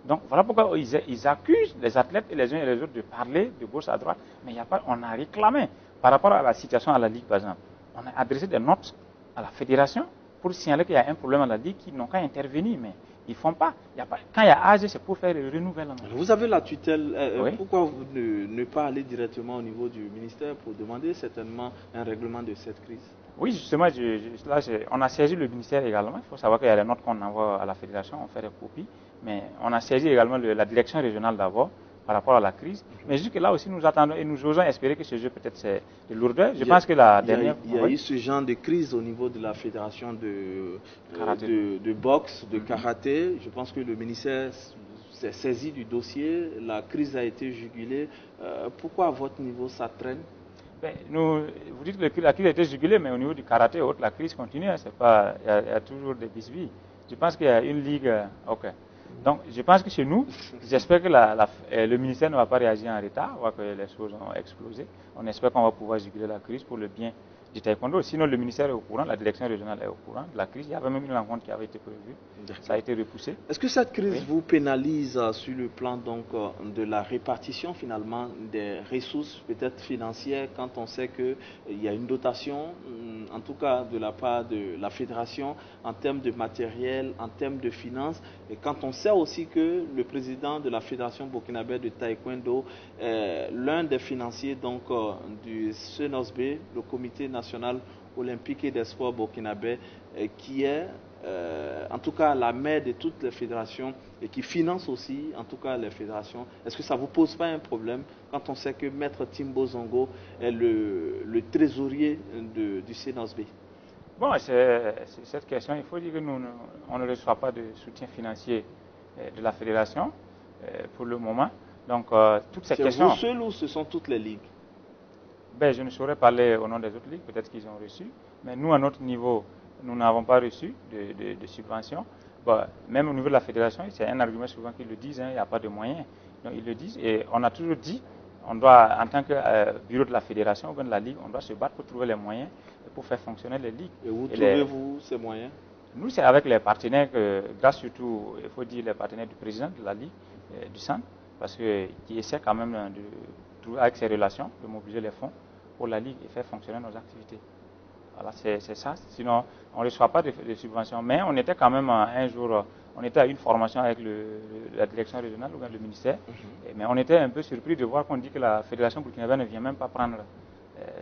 Donc, voilà pourquoi ils accusent les athlètes et les uns et les autres de parler de gauche à droite. Mais il n'y a pas, on a réclamé par rapport à la situation à la Ligue, par exemple. On a adressé des notes à la fédération pour signaler qu'il y a un problème à la Ligue, qu'ils n'ont qu'à intervenir, mais ils ne font pas. Quand il y a AG, c'est pour faire le renouvellement. Vous avez la tutelle, Oui. Pourquoi vous ne pas aller directement au niveau du ministère pour demander certainement un règlement de cette crise? Oui, justement, on a saisi le ministère également. Il faut savoir qu'il y a des notes qu'on envoie à la fédération, on fait des copies, mais on a saisi également la direction régionale d'abord par rapport à la crise. Mais jusque là aussi, nous attendons et nous osons espérer que ce jeu peut-être c'est de lourdeur. Je pense que la dernière... Il y a eu ce genre de crise au niveau de la fédération de boxe, de karaté. Je pense que le ministère s'est saisi du dossier. La crise a été jugulée. Pourquoi à votre niveau ça traîne? Vous dites que la crise a été jugulée, mais au niveau du karaté, la crise continue. Il y a toujours des bisbilles. Je pense qu'il y a une ligue... OK. Donc, je pense que chez nous, j'espère que le ministère ne va pas réagir en retard, on voit que les choses ont explosé. On espère qu'on va pouvoir juguler la crise pour le bien du taekwondo. Sinon, le ministère est au courant, la direction régionale est au courant de la crise. Il y avait même une rencontre qui avait été prévue. Ça a été repoussé. Est-ce que cette crise vous pénalise sur le plan donc, de la répartition finalement des ressources peut-être financières quand on sait qu'il y a une dotation, en tout cas de la part de la fédération, en termes de matériel, en termes de finances, et quand on sait aussi que le président de la fédération burkinabé de taekwondo est l'un des financiers donc, du CNOSB, le comité national olympique et des sports burkinabé, qui est en tout cas la mère de toutes les fédérations et qui finance aussi en tout cas les fédérations. Est-ce que ça ne vous pose pas un problème quand on sait que Maître Timbo Zongo est le trésorier du CNOSB? Bon, c'est cette question, il faut dire que on ne reçoit pas de soutien financier de la fédération pour le moment. Donc, toutes ces questions... C'est vous seul ou ce sont toutes les ligues? Je ne saurais parler au nom des autres ligues, peut-être qu'ils ont reçu. Mais nous, à notre niveau, nous n'avons pas reçu de subventions. Même au niveau de la fédération, c'est un argument souvent qu'ils le disent, il n'y a pas de moyens. Donc, ils le disent et on a toujours dit, on doit, en tant que bureau de la fédération ou de la ligue, on doit se battre pour trouver les moyens pour faire fonctionner les ligues. Et où trouvez-vous ces moyens? Nous, c'est avec les partenaires, grâce surtout, il faut dire, les partenaires du président de la ligue, du centre, parce qu'il essaie quand même de trouver avec ses relations, de mobiliser les fonds pour la ligue et faire fonctionner nos activités. Voilà, c'est ça. Sinon, on ne reçoit pas de subventions. Mais on était quand même un jour, on était à une formation avec la direction régionale ou le ministère. Mais on était un peu surpris de voir qu'on dit que la fédération burkinabé ne vient même pas prendre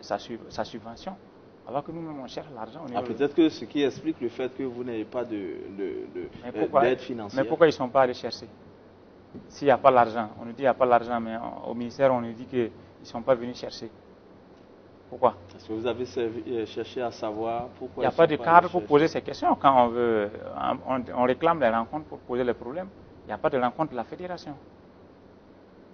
sa subvention. Alors que nous-mêmes, on cherche l'argent. Peut-être que ce qui explique le fait que vous n'avez pas d'aide financière. Mais pourquoi ils ne sont pas allés chercher? S'il n'y a pas l'argent, on nous dit qu'il n'y a pas l'argent, mais au ministère, on nous dit qu'ils ne sont pas venus chercher. Pourquoi? Est-ce que vous avez cherché à savoir pourquoi? Il n'y a pas de cadre pour poser ces questions. Quand on réclame les rencontres pour poser les problèmes. Il n'y a pas de rencontre de la fédération.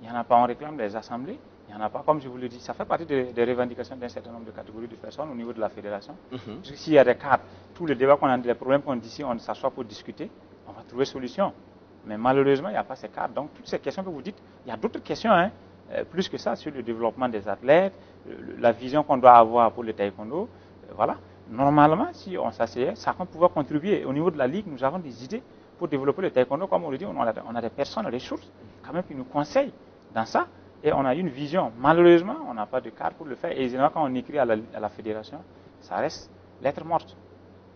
Il n'y en a pas. On réclame des assemblées. Il n'y en a pas. Comme je vous le dis, ça fait partie des revendications d'un certain nombre de catégories de personnes au niveau de la fédération. S'il y a des cadres, tous les débats qu'on a, les problèmes qu'on dit ici, on s'assoit pour discuter, on va trouver solution. Mais malheureusement, il n'y a pas ces cadres. Donc, toutes ces questions que vous dites, il y a d'autres questions, plus que ça, sur le développement des athlètes, la vision qu'on doit avoir pour le taekwondo. Voilà. Normalement, si on s'asseyait, ça peut pouvoir contribuer. Au niveau de la Ligue, nous avons des idées pour développer le taekwondo. Comme on le dit, on a des personnes, des ressources, quand même, qui nous conseillent dans ça. Et on a une vision. Malheureusement, on n'a pas de cadre pour le faire. Et généralement, quand on écrit à la fédération, ça reste lettre morte.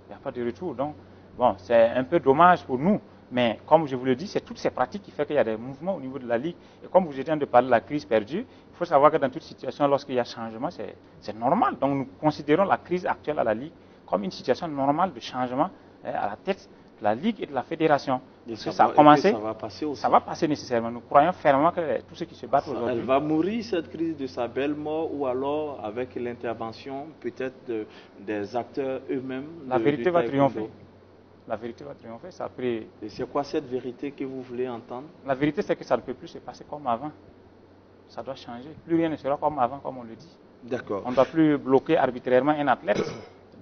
Il n'y a pas de retour. Donc, bon, c'est un peu dommage pour nous. Mais comme je vous le dis, c'est toutes ces pratiques qui font qu'il y a des mouvements au niveau de la Ligue. Et comme vous étiez en train de parler de la crise perdue, il faut savoir que dans toute situation, lorsqu'il y a changement, c'est normal. Donc nous considérons la crise actuelle à la Ligue comme une situation normale de changement à la tête de la Ligue et de la fédération. Ça a commencé, ça va passer aussi. Ça va passer nécessairement. Nous croyons fermement que tous ceux qui se battent aujourd'hui... Elle va mourir, cette crise, de sa belle mort, ou alors avec l'intervention peut-être des acteurs eux-mêmes. La vérité va triompher. La vérité va triompher. Ça a pris... Et c'est quoi cette vérité que vous voulez entendre? La vérité, c'est que ça ne peut plus se passer comme avant. Ça doit changer. Plus rien ne sera comme avant, comme on le dit. D'accord. On ne doit plus bloquer arbitrairement un athlète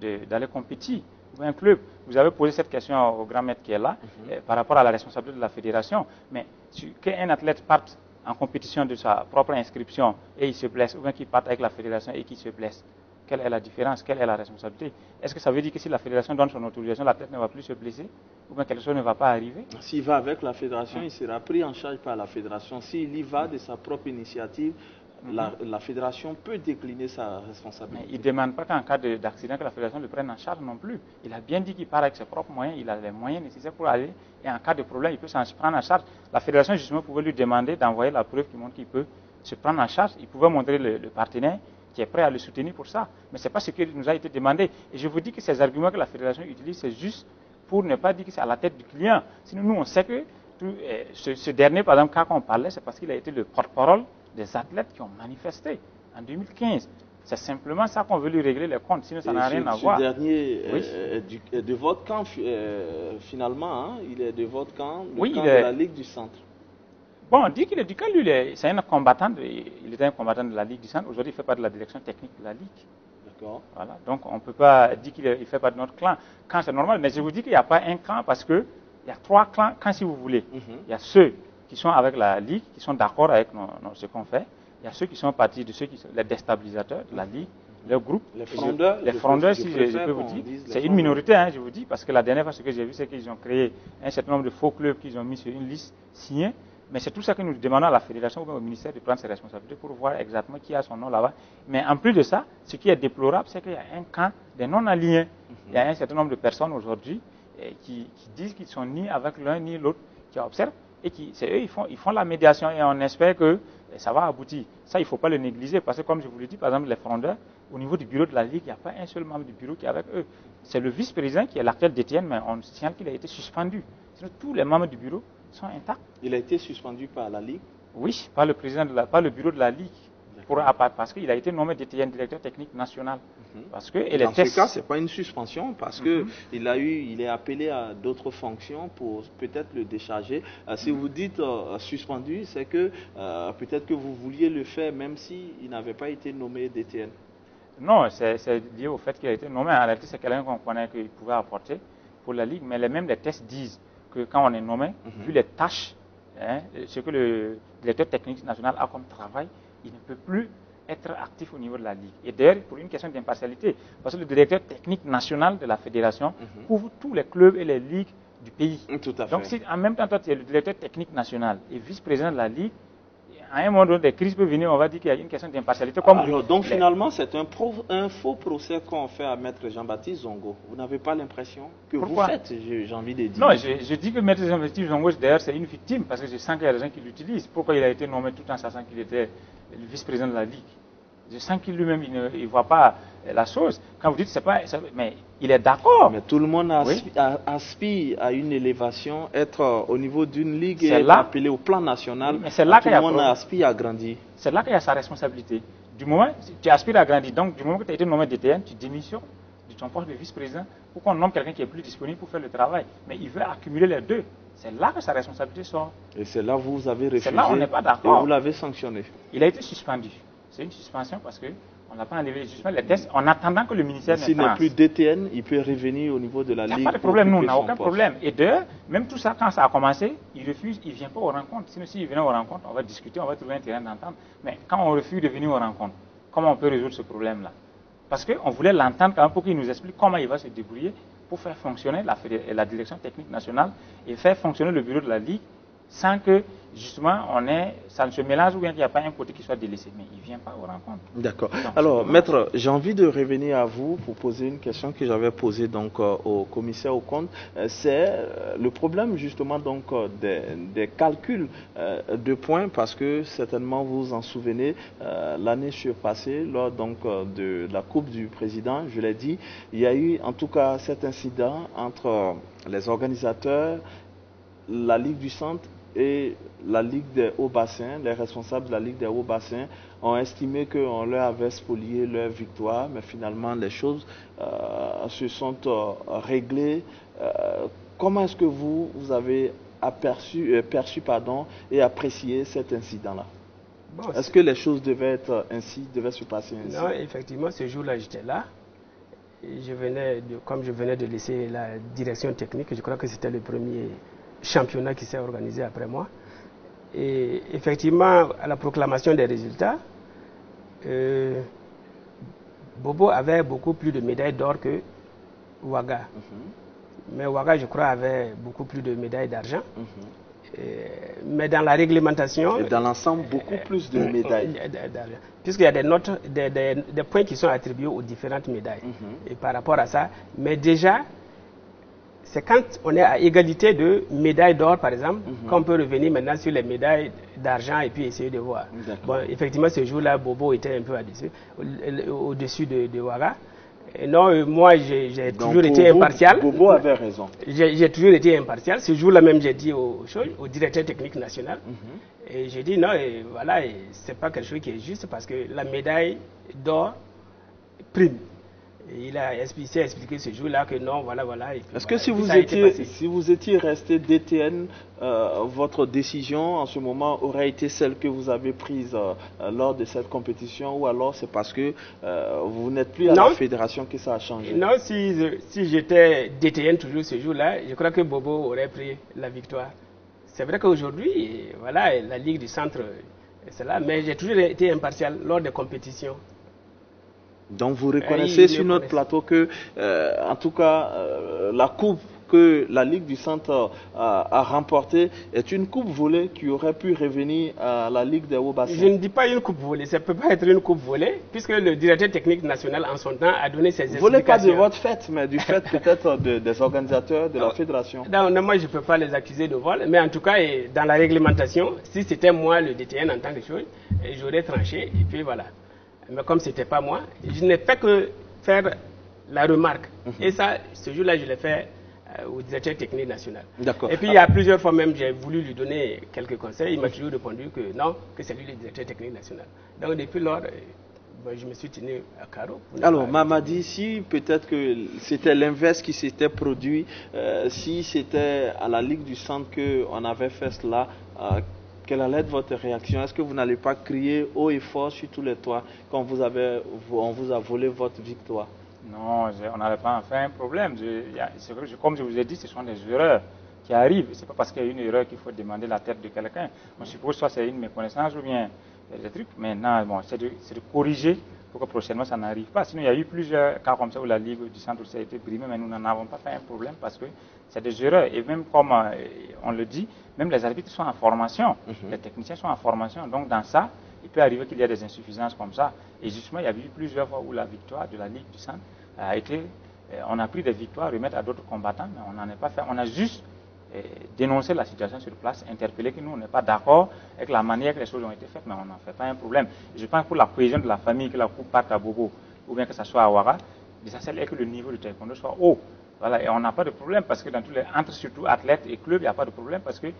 d'aller compétir. Un club, vous avez posé cette question au grand maître qui est là, par rapport à la responsabilité de la fédération, mais qu'un athlète parte en compétition de sa propre inscription et il se blesse, ou bien qu'il parte avec la fédération et qu'il se blesse, quelle est la différence, quelle est la responsabilité? Est-ce que ça veut dire que si la fédération donne son autorisation, l'athlète ne va plus se blesser, ou bien quelque chose ne va pas arriver? S'il va avec la fédération, il sera pris en charge par la fédération. S'il y va de sa propre initiative, la fédération peut décliner sa responsabilité. Mais il ne demande pas qu'en cas d'accident que la fédération le prenne en charge non plus. Il a bien dit qu'il part avec ses propres moyens, il a les moyens nécessaires pour aller, et en cas de problème, il peut s'en prendre en charge. La fédération justement pouvait lui demander d'envoyer la preuve qui montre qu'il peut se prendre en charge. Il pouvait montrer le partenaire qui est prêt à le soutenir pour ça. Mais ce n'est pas ce qui nous a été demandé. Et je vous dis que ces arguments que la fédération utilise, c'est juste pour ne pas dire que c'est à la tête du client. Sinon, nous, on sait que ce dernier, par exemple, quand on parlait, c'est parce qu'il a été le porte-parole des athlètes qui ont manifesté en 2015. C'est simplement ça qu'on veut lui régler les comptes, sinon ça n'a rien à voir. Ce dernier est de votre camp, finalement, hein? Il est de votre camp, le camp de la Ligue du Centre. Bon, on dit qu'il est du camp, lui, c'est un combattant, il était un combattant de la Ligue du Centre, aujourd'hui il fait pas de la direction technique de la Ligue. D'accord. Voilà, donc on ne peut pas dire qu'il ne fait pas de notre clan. Quand c'est normal, mais je vous dis qu'il n'y a pas un camp parce qu'il y a 3 clans, quand si vous voulez. Il y a ceux qui sont avec la Ligue, qui sont d'accord avec ce qu'on fait. Il y a ceux qui sont partis de ceux qui sont les déstabilisateurs de la Ligue, leur groupe. Les frondeurs, si je peux vous dire, c'est une minorité, hein, je vous dis, parce que la dernière fois, ce que j'ai vu, c'est qu'ils ont créé un certain nombre de faux clubs qu'ils ont mis sur une liste signée. Mais c'est tout ça que nous demandons à la fédération ou au ministère de prendre ses responsabilités pour voir exactement qui a son nom là-bas. Mais en plus de ça, ce qui est déplorable, c'est qu'il y a un camp des non-alignés. Il y a un certain nombre de personnes aujourd'hui qui disent qu'ils sont ni avec l'un ni l'autre, qui observent. Et c'est eux, ils font la médiation et on espère que ça va aboutir. Ça, il ne faut pas le négliger parce que, comme je vous l'ai dit, par exemple, les frondeurs, au niveau du bureau de la Ligue, il n'y a pas un seul membre du bureau qui est avec eux. C'est le vice-président qui est l'actuel DTN, mais on signale qu'il a été suspendu. Sinon, tous les membres du bureau sont intacts. Il a été suspendu par la Ligue? Oui, par le président par le bureau de la Ligue. Parce qu'il a été nommé DTN, directeur technique national. Parce que, dans ce cas, ce n'est pas une suspension parce qu'il est appelé à d'autres fonctions pour peut-être le décharger. Si vous dites suspendu, c'est que peut-être que vous vouliez le faire même s'il n'avait pas été nommé DTN. Non, c'est lié au fait qu'il a été nommé. En réalité, c'est quelqu'un qu'on connaît qu'il pouvait apporter pour la Ligue. Mais même les tests disent que quand on est nommé, vu les tâches, ce que le directeur technique national a comme travail, il ne peut plus être actif au niveau de la Ligue. Et d'ailleurs, pour une question d'impartialité, parce que le directeur technique national de la fédération couvre tous les clubs et les ligues du pays. Tout à fait. Donc, si en même temps, toi, tu es le directeur technique national et vice-président de la Ligue, à un moment donné, des crises peuvent venir, on va dire qu'il y a une question d'impartialité. Donc, finalement, c'est un faux procès qu'on fait à Maître Jean-Baptiste Zongo. Vous n'avez pas l'impression que vous faites, j'ai envie de dire. Non, je dis que Maître Jean-Baptiste Zongo, d'ailleurs, c'est une victime, parce que je sens qu'il y a des gens qui l'utilisent. Pourquoi il a été nommé tout en sachant qu'il était le vice-président de la Ligue? Je sens qu'il lui-même, il ne voit pas la chose. Quand vous dites c'est pas... Mais il est d'accord. Mais tout le monde aspire à une élévation, être au niveau d'une ligue et être appelé au plan national. Mais c'est là tout le monde aspire à grandir. C'est là qu'il y a sa responsabilité. Du moment tu aspires à grandir, donc du moment que tu as été nommé DTN, tu démissionnes de ton poste de vice-président pour qu'on nomme quelqu'un qui est plus disponible pour faire le travail. Mais il veut accumuler les deux. C'est là que sa responsabilité sort. Et c'est là que vous avez refusé. C'est là où on n'est pas d'accord. Et vous l'avez sanctionné. Il a été suspendu. C'est une suspension parce qu'on n'a pas enlevé justement les tests en attendant que le ministère s'il n'est plus DTN, il peut revenir au niveau de la Ligue. Il n'y a pas de problème, nous, on n'a aucun problème. Et d'ailleurs, même tout ça, quand ça a commencé, il refuse, il ne vient pas aux rencontres. Sinon, s'il venait aux rencontres, on va discuter, on va trouver un terrain d'entente. Mais quand on refuse de venir aux rencontres, comment on peut résoudre ce problème-là? Parce qu'on voulait l'entendre quand même pour qu'il nous explique comment il va se débrouiller pour faire fonctionner la direction technique nationale et faire fonctionner le bureau de la Ligue sans que, justement, ça ne se mélange ou bien qu'il n'y a pas un côté qui soit délaissé. Mais il ne vient pas aux rencontres. D'accord. Alors, maître, j'ai envie de revenir à vous pour poser une question que j'avais posée donc, au commissaire aux comptes. C'est le problème, justement, donc, des calculs de points, parce que, certainement, vous vous en souvenez, l'année surpassée, lors donc, de la Coupe du Président, je l'ai dit, il y a eu, en tout cas, cet incident entre les organisateurs, la Ligue du Centre et la Ligue des Hauts-Bassins. Les responsables de la Ligue des Hauts-Bassins ont estimé qu'on leur avait spolié leur victoire, mais finalement les choses se sont réglées. Comment est-ce que vous avez perçu et apprécié cet incident-là? Bon, est-ce que les choses devaient se passer ainsi? Non, effectivement, ce jour-là, j'étais là. comme je venais de laisser la direction technique, je crois que c'était le premier championnat qui s'est organisé après moi. Et effectivement, à la proclamation des résultats, Bobo avait beaucoup plus de médailles d'or que Ouaga. Mais Ouaga, je crois, avait beaucoup plus de médailles d'argent. Mais dans la réglementation... Et dans l'ensemble, beaucoup plus de médailles. Puisqu'il y a des notes, des points qui sont attribués aux différentes médailles. Et par rapport à ça, mais déjà, c'est quand on est à égalité de médailles d'or, par exemple, qu'on peut revenir maintenant sur les médailles d'argent et puis essayer de voir. Bon, effectivement, ce jour-là, Bobo était un peu au-dessus de Ouaga. Non, moi, j'ai toujours été impartial. Bobo avait raison. J'ai toujours été impartial. Ce jour-là même, j'ai dit au directeur technique national, et j'ai dit non, et voilà, c'est pas quelque chose qui est juste parce que la médaille d'or prime. Et il a expliqué ce jour-là que non, voilà. Est-ce que si vous étiez resté DTN, votre décision en ce moment aurait été celle que vous avez prise lors de cette compétition, ou alors c'est parce que vous n'êtes plus à la fédération que ça a changé? Non, si j'étais DTN toujours ce jour-là, je crois que Bobo aurait pris la victoire. C'est vrai qu'aujourd'hui, voilà, la Ligue du Centre, c'est là, mais j'ai toujours été impartial lors des compétitions. Donc vous reconnaissez sur notre plateau que, en tout cas, la coupe que la Ligue du Centre a remportée est une coupe volée qui aurait pu revenir à la Ligue des Hauts-Bassins. Je ne dis pas une coupe volée, ça ne peut pas être une coupe volée, puisque le directeur technique national en son temps a donné ses explications. Volée pas de votre fait, mais du fait peut-être des organisateurs de la fédération. Non, moi je ne peux pas les accuser de vol, mais en tout cas, dans la réglementation, si c'était moi le DTN en tant que chose, j'aurais tranché, et puis voilà. Mais comme ce n'était pas moi, je n'ai fait que faire la remarque. Et ça, ce jour-là, je l'ai fait au directeur technique national. Et puis, il y a plusieurs fois même, j'ai voulu lui donner quelques conseils. Il m'a toujours répondu que non, que c'est lui le directeur technique national. Donc, depuis lors, je me suis tenu à carreau. Alors, Mamadi, si peut-être que c'était l'inverse qui s'était produit, si c'était à la Ligue du Centre qu'on avait fait cela, quelle allait être votre réaction? Est-ce que vous n'allez pas crier haut et fort sur tous les toits quand on vous a volé votre victoire? Non, on n'allait pas en faire un problème. Comme je vous ai dit, ce sont des erreurs qui arrivent. Ce n'est pas parce qu'il y a une erreur qu'il faut demander la tête de quelqu'un. On suppose soit c'est une méconnaissance ou bien des trucs. Mais non, bon, c'est de corriger pour que prochainement ça n'arrive pas. Sinon, il y a eu plusieurs cas comme ça où la Ligue du Centre a été brimée, mais nous n'en avons pas fait un problème parce que c'est des erreurs. Et même comme on le dit, même les arbitres sont en formation, les techniciens sont en formation. Donc dans ça, il peut arriver qu'il y ait des insuffisances comme ça. Et justement, il y a eu plusieurs fois où la victoire de la Ligue du Centre a été... on a pris des victoires à remettre à d'autres combattants, mais on n'en est pas fait. On a juste dénoncé la situation sur place, interpellé que nous, on n'est pas d'accord avec la manière que les choses ont été faites, mais on n'en fait pas un problème. Je pense que pour la cohésion de la famille, que la coupe parte à Bobo, ou bien que ça soit à Ouaga, l'essentiel est que le niveau du taekwondo soit haut. Voilà, et on n'a pas de problème parce que dans tous les entre surtout athlètes et clubs, il n'y a pas de problème parce qu'il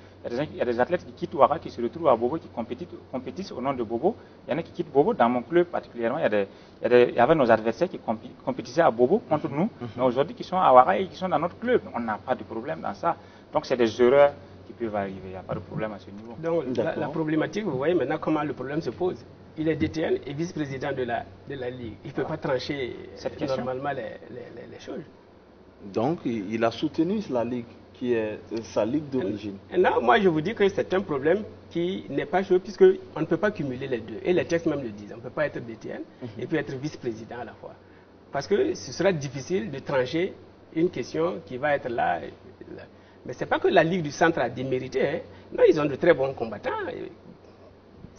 y a des athlètes qui quittent Ouaga, qui se retrouvent à Bobo, qui compétissent au nom de Bobo. Il y en a qui quittent Bobo. Dans mon club particulièrement, il y avait nos adversaires qui compétissaient à Bobo contre nous, mais aujourd'hui qui sont à Ouaga et qui sont dans notre club. On n'a pas de problème dans ça. Donc c'est des erreurs qui peuvent arriver. Il n'y a pas de problème à ce niveau. Donc la problématique, vous voyez maintenant comment le problème se pose. Il est DTN et vice-président de la Ligue. Il ne peut pas trancher normalement les choses. Donc, il a soutenu la Ligue, qui est sa Ligue d'origine. Non, moi je vous dis que c'est un problème qui n'est pas chaud, puisqu'on ne peut pas cumuler les deux. Et les textes même le disent. On ne peut pas être DTN et puis être vice-président à la fois. Parce que ce sera difficile de trancher une question qui va être là. Mais ce n'est pas que la Ligue du Centre a démérité. Hein. Non, ils ont de très bons combattants.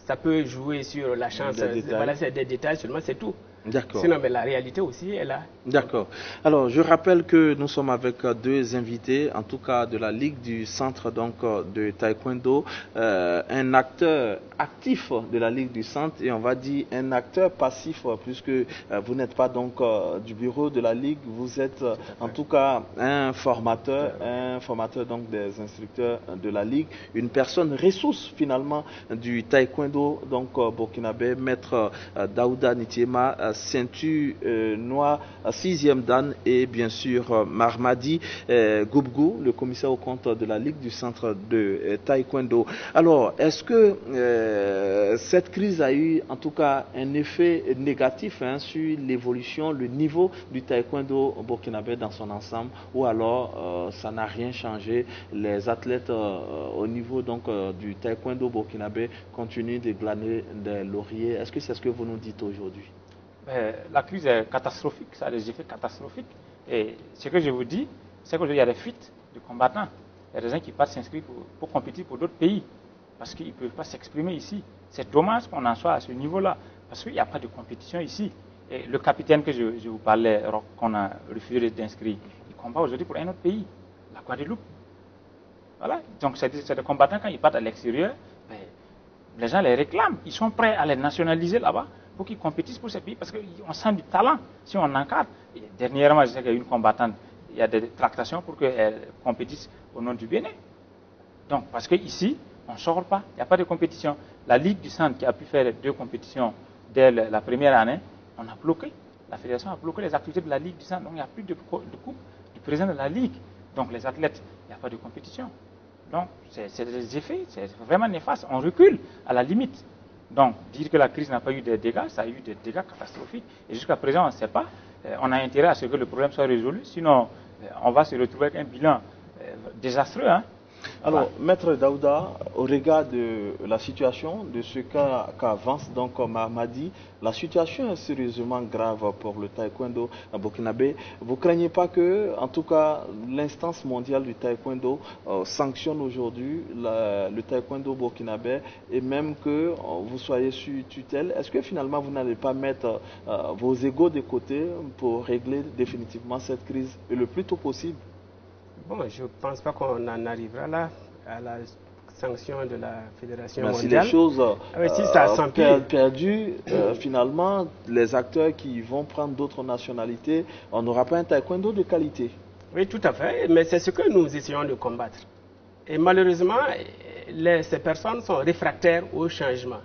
Ça peut jouer sur la chance. Voilà, c'est des détails seulement, c'est tout. D'accord. Sinon, mais la réalité aussi est là. D'accord. Alors, je rappelle que nous sommes avec deux invités, en tout cas de la Ligue du Centre donc, de Taekwondo, un acteur actif de la Ligue du Centre et on va dire un acteur passif, puisque vous n'êtes pas donc du bureau de la Ligue, vous êtes en tout cas un formateur donc des instructeurs de la Ligue, une personne ressource finalement du Taekwondo donc burkinabé, maître Daouda Nitiema ceinture noire, 6e dan, et bien sûr Marmadi Goubgou, le commissaire au compte de la Ligue du centre de taekwondo. Alors, est-ce que cette crise a eu en tout cas un effet négatif sur l'évolution, le niveau du taekwondo burkinabé dans son ensemble, ou alors ça n'a rien changé, les athlètes au niveau donc du taekwondo burkinabé continuent de glaner des lauriers? Est-ce que c'est ce que vous nous dites aujourd'hui? La crise est catastrophique, ça a des effets catastrophiques. Et ce que je vous dis, c'est qu'aujourd'hui, il y a des fuites de combattants. Il y a des gens qui partent s'inscrire pour compétir pour d'autres pays, parce qu'ils ne peuvent pas s'exprimer ici. C'est dommage qu'on en soit à ce niveau-là, parce qu'il n'y a pas de compétition ici. Et le capitaine que je vous parlais, qu'on a refusé d'inscrire, il combat aujourd'hui pour un autre pays, la Guadeloupe. Voilà. Donc c'est des combattants, quand ils partent à l'extérieur, les gens les réclament. Ils sont prêts à les nationaliser là-bas pour qu'ils compétissent pour ces pays, parce qu'on sent du talent si on encadre. Et dernièrement, je sais qu'il y a une combattante, il y a des tractations pour qu'elle compétisse au nom du Bénin. Donc, parce qu'ici, on ne sort pas, il n'y a pas de compétition. La Ligue du Centre qui a pu faire 2 compétitions dès la première année, on a bloqué. La fédération a bloqué les activités de la Ligue du Centre. Donc, il n'y a plus de coupe du président de la Ligue. Donc, les athlètes, il n'y a pas de compétition. Donc, c'est des effets, c'est vraiment néfaste. On recule à la limite. Donc, dire que la crise n'a pas eu de dégâts, ça a eu des dégâts catastrophiques. Et jusqu'à présent, on ne sait pas. On a intérêt à ce que le problème soit résolu. Sinon, on va se retrouver avec un bilan désastreux. Alors, Maître Daouda, au regard de la situation, de ce qu'avance donc Marmadi, la situation est sérieusement grave pour le taekwondo burkinabé. Vous ne craignez pas que, en tout cas, l'instance mondiale du taekwondo sanctionne aujourd'hui le taekwondo burkinabé et même que vous soyez sous tutelle? Est-ce que finalement vous n'allez pas mettre vos égos de côté pour régler définitivement cette crise le plus tôt possible? Bon, je ne pense pas qu'on en arrivera là, à la sanction de la Fédération mondiale. Si les choses si ça perdues, finalement, les acteurs qui vont prendre d'autres nationalités, on n'aura pas un taekwondo de qualité. Oui, tout à fait, mais c'est ce que nous essayons de combattre. Et malheureusement, ces personnes sont réfractaires au changement.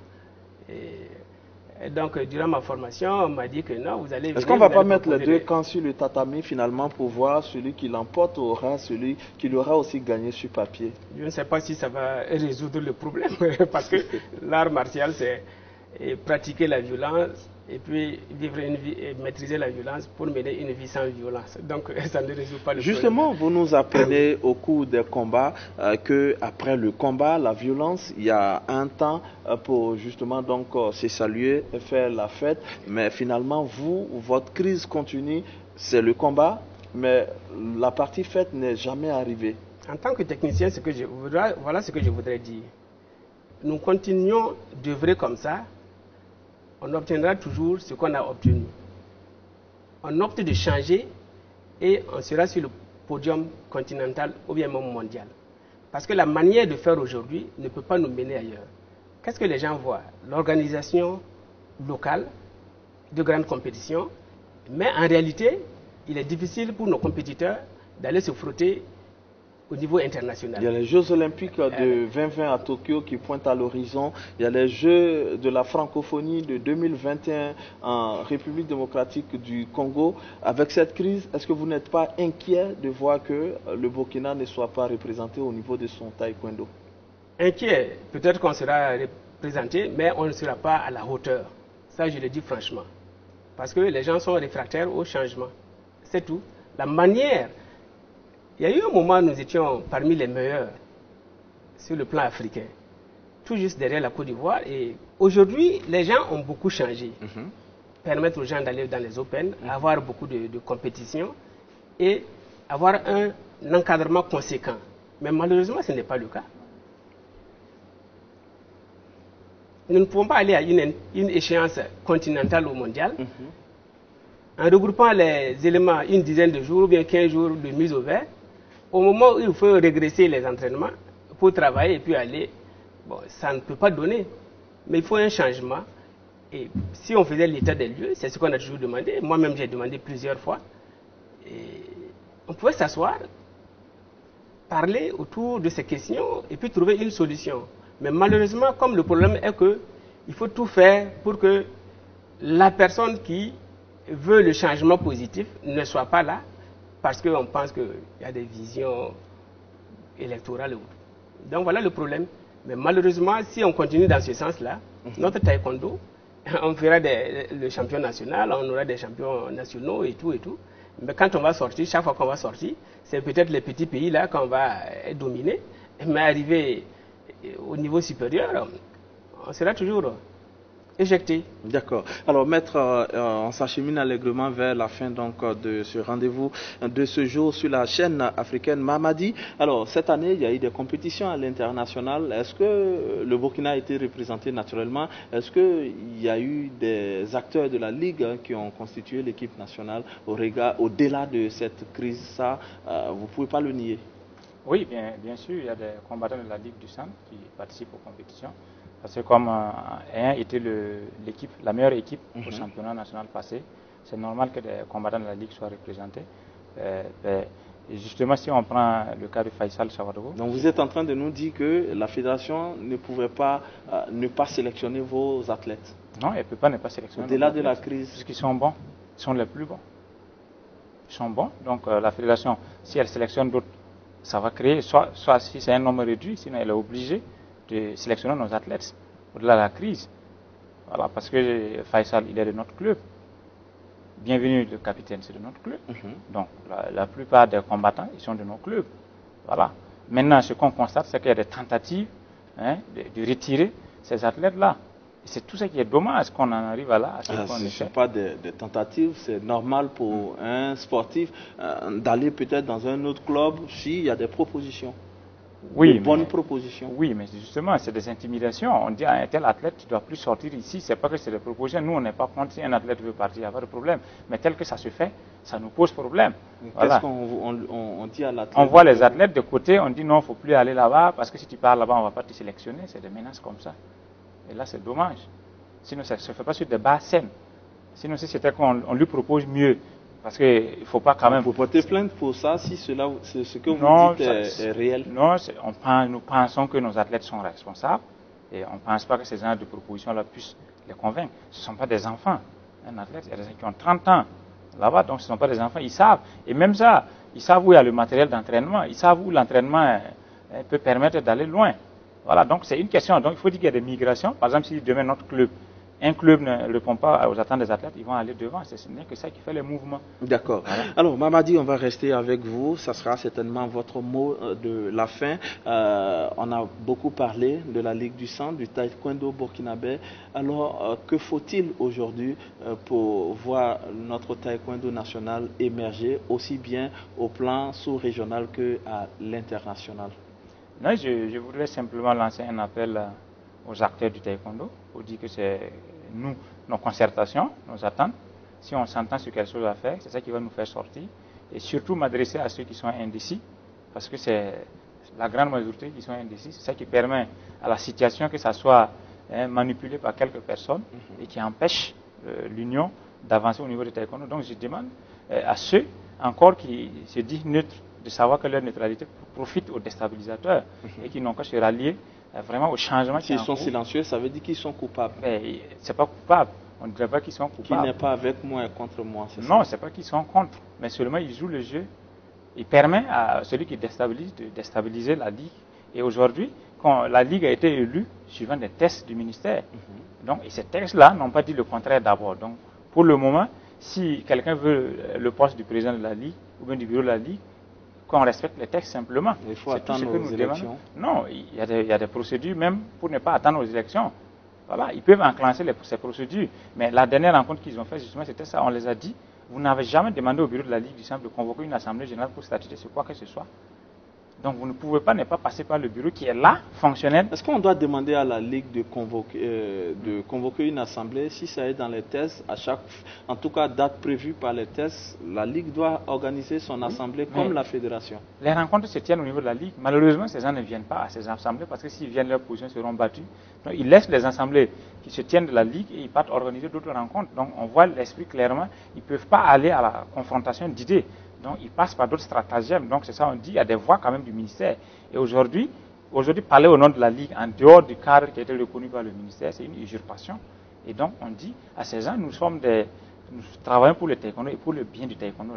Et donc, durant ma formation, on m'a dit que non, vous allez... Est-ce qu'on ne va pas mettre les deux camps sur le tatami finalement pour voir celui qui l'emporte aura celui qui l'aura aussi gagné sur papier? Je ne sais pas si ça va résoudre le problème, parce que l'art martial, c'est pratiquer la violence et puis vivre une vie et maîtriser la violence pour mener une vie sans violence. Donc, ça ne résout pas le problème. Justement, vous nous apprenez au cours des combats qu'après le combat, la violence, il y a un temps pour justement donc se saluer et faire la fête. Mais finalement, votre crise continue, c'est le combat, mais la partie fête n'est jamais arrivée. En tant que technicien, voilà ce que je voudrais dire. Nous continuons d'œuvrer comme ça. On obtiendra toujours ce qu'on a obtenu. On opte de changer et on sera sur le podium continental ou bien même mondial. Parce que la manière de faire aujourd'hui ne peut pas nous mener ailleurs. Qu'est-ce que les gens voient? L'organisation locale de grandes compétitions, mais en réalité, il est difficile pour nos compétiteurs d'aller se frotter au niveau international. Il y a les Jeux Olympiques de 2020 à Tokyo qui pointent à l'horizon. Il y a les Jeux de la francophonie de 2021 en République démocratique du Congo. Avec cette crise, est-ce que vous n'êtes pas inquiet de voir que le Burkina ne soit pas représenté au niveau de son taekwondo? Inquiet, peut-être qu'on sera représenté, mais on ne sera pas à la hauteur. Ça, je le dis franchement. Parce que les gens sont réfractaires au changement. C'est tout. La manière... Il y a eu un moment où nous étions parmi les meilleurs sur le plan africain, tout juste derrière la Côte d'Ivoire. Et aujourd'hui, les gens ont beaucoup changé. Permettre aux gens d'aller dans les Open, avoir beaucoup de compétitions et avoir un encadrement conséquent. Mais malheureusement, ce n'est pas le cas. Nous ne pouvons pas aller à une échéance continentale ou mondiale en regroupant les éléments une dizaine de jours ou bien 15 jours de mise au vert. Au moment où il faut régresser les entraînements pour travailler et puis aller, bon, ça ne peut pas donner. Mais il faut un changement. Et si on faisait l'état des lieux, c'est ce qu'on a toujours demandé. Moi-même, j'ai demandé plusieurs fois. Et on pouvait s'asseoir, parler autour de ces questions et puis trouver une solution. Mais malheureusement, comme le problème est qu'il faut tout faire pour que la personne qui veut le changement positif ne soit pas là parce qu'on pense qu'il y a des visions électorales. Donc voilà le problème. Mais malheureusement, si on continue dans ce sens-là, notre taekwondo, on fera le champion national, on aura des champions nationaux et tout et tout. Mais quand on va sortir, chaque fois qu'on va sortir, c'est peut-être les petits pays là qu'on va dominer. Mais arriver au niveau supérieur, on sera toujours éjecté. D'accord. Alors, maître, on s'achemine allègrement vers la fin donc de ce rendez-vous de ce jour sur la chaîne africaine Mamadi. Alors, cette année, il y a eu des compétitions à l'international. Est-ce que le Burkina a été représenté naturellement? Est-ce qu'il y a eu des acteurs de la Ligue qui ont constitué l'équipe nationale au-delà de cette crise? Ça, vous ne pouvez pas le nier. Oui, bien sûr, il y a des combattants de la Ligue du Centre qui participent aux compétitions. Parce que comme ayant été la meilleure équipe au championnat national passé, c'est normal que des combattants de la Ligue soient représentés. Et justement, si on prend le cas de Faisal Chawadogo... Donc vous êtes en train de nous dire que la fédération ne pouvait pas ne pas sélectionner vos athlètes? Non, elle ne peut pas ne pas sélectionner. Au-delà de la crise? Puisqu'ils sont bons, ils sont les plus bons. Ils sont bons, donc la fédération, si elle sélectionne d'autres, ça va créer, soit si c'est un nombre réduit, sinon elle est obligée de sélectionner nos athlètes au-delà de la crise. Voilà, parce que Faisal, il est de notre club. Bienvenue, le capitaine, c'est de notre club. Donc, la plupart des combattants, ils sont de nos clubs. Voilà. Maintenant, ce qu'on constate, c'est qu'il y a des tentatives de retirer ces athlètes-là. C'est tout ce qui est dommage qu'on en arrive à là. Ce ne sont pas des tentatives, c'est normal pour un sportif d'aller peut-être dans un autre club s'il y a des propositions. Oui, de bonnes propositions. Oui, mais justement, c'est des intimidations. On dit à un tel athlète, tu ne dois plus sortir ici. C'est pas que c'est des propositions. Nous, on n'est pas contre si un athlète veut partir, il n'y a pas de problème. Mais tel que ça se fait, ça nous pose problème. Qu'est-ce qu'on dit à l'athlète? On voit les athlètes de côté, on dit non, il ne faut plus aller là-bas, parce que si tu pars là-bas, on ne va pas te sélectionner. C'est des menaces comme ça. Et là, c'est dommage. Sinon, ça ne se fait pas sur des bases saines. Sinon, si c'était qu'on lui propose mieux, parce qu'il ne faut pas quand même... Vous portez plainte pour ça, si ce que vous dites est réel? Non, nous pensons que nos athlètes sont responsables et on ne pense pas que ces genres de propositions-là puissent les convaincre. Ce ne sont pas des enfants. Un athlète, il y a des gens qui ont 30 ans là-bas, donc ce ne sont pas des enfants, ils savent. Et même ça, ils savent où il y a le matériel d'entraînement, ils savent où l'entraînement peut permettre d'aller loin. Voilà, donc c'est une question. Donc il faut dire qu'il y a des migrations. Par exemple, si demain notre club, un club ne répond pas aux attentes des athlètes, ils vont aller devant. Ce n'est que ça qui fait les mouvements. D'accord. Voilà. Alors, Mamadi, on va rester avec vous. Ça sera certainement votre mot de la fin. On a beaucoup parlé de la Ligue du Centre, du taekwondo burkinabé. Alors, que faut-il aujourd'hui pour voir notre taekwondo national émerger aussi bien au plan sous-régional qu'à l'international? Non, je voudrais simplement lancer un appel aux acteurs du taekwondo pour dire que c'est nous, nos concertations, nos attentes. Si on s'entend sur quelque chose à faire, c'est ça qui va nous faire sortir. Et surtout m'adresser à ceux qui sont indécis, parce que c'est la grande majorité qui sont indécis. C'est ça qui permet à la situation que ça soit manipulé par quelques personnes et qui empêche l'union d'avancer au niveau du taekwondo. Donc je demande à ceux encore qui se disent neutres de savoir que leur neutralité profite aux déstabilisateurs et qui n'ont qu'à se rallier vraiment au changement. S'ils sont silencieux, ça veut dire qu'ils sont coupables. C'est pas coupable. On ne dirait pas qu'ils sont coupables. Qui n'est pas avec moi et contre moi, c'est ça? Non, c'est pas qu'ils sont contre, mais seulement ils jouent le jeu. Il permet à celui qui déstabilise de déstabiliser la Ligue. Et aujourd'hui, quand la Ligue a été élue suivant des tests du ministère, donc, et ces textes-là n'ont pas dit le contraire d'abord. Donc, pour le moment, si quelqu'un veut le poste du président de la Ligue ou bien du bureau de la Ligue, qu'on respecte les textes simplement. Il faut attendre aux élections. Non, il y a des procédures même pour ne pas attendre aux élections. Voilà, ils peuvent enclencher ces procédures. Mais la dernière rencontre qu'ils ont faite, justement, c'était ça. On les a dit, vous n'avez jamais demandé au bureau de la Ligue du Centre de convoquer une assemblée générale pour statuer sur quoi que ce soit. Donc vous ne pouvez pas ne pas passer par le bureau qui est là, fonctionnel. Est-ce qu'on doit demander à la Ligue de convoquer une assemblée si ça est dans les tests, en tout cas date prévue par les tests, la Ligue doit organiser son assemblée comme la fédération? Les rencontres se tiennent au niveau de la Ligue. Malheureusement, ces gens ne viennent pas à ces assemblées parce que s'ils viennent, leurs positions seront battues. Donc ils laissent les assemblées qui se tiennent de la Ligue et ils partent organiser d'autres rencontres. Donc on voit l'esprit clairement, ils ne peuvent pas aller à la confrontation d'idées. Donc, ils passent par d'autres stratagèmes. Donc, c'est ça, on dit, il y a des voix quand même du ministère. Et aujourd'hui, parler au nom de la Ligue, en dehors du cadre qui a été reconnu par le ministère, c'est une usurpation. Et donc, on dit à ces gens, nous travaillons pour le taekwondo et pour le bien du taekwondo,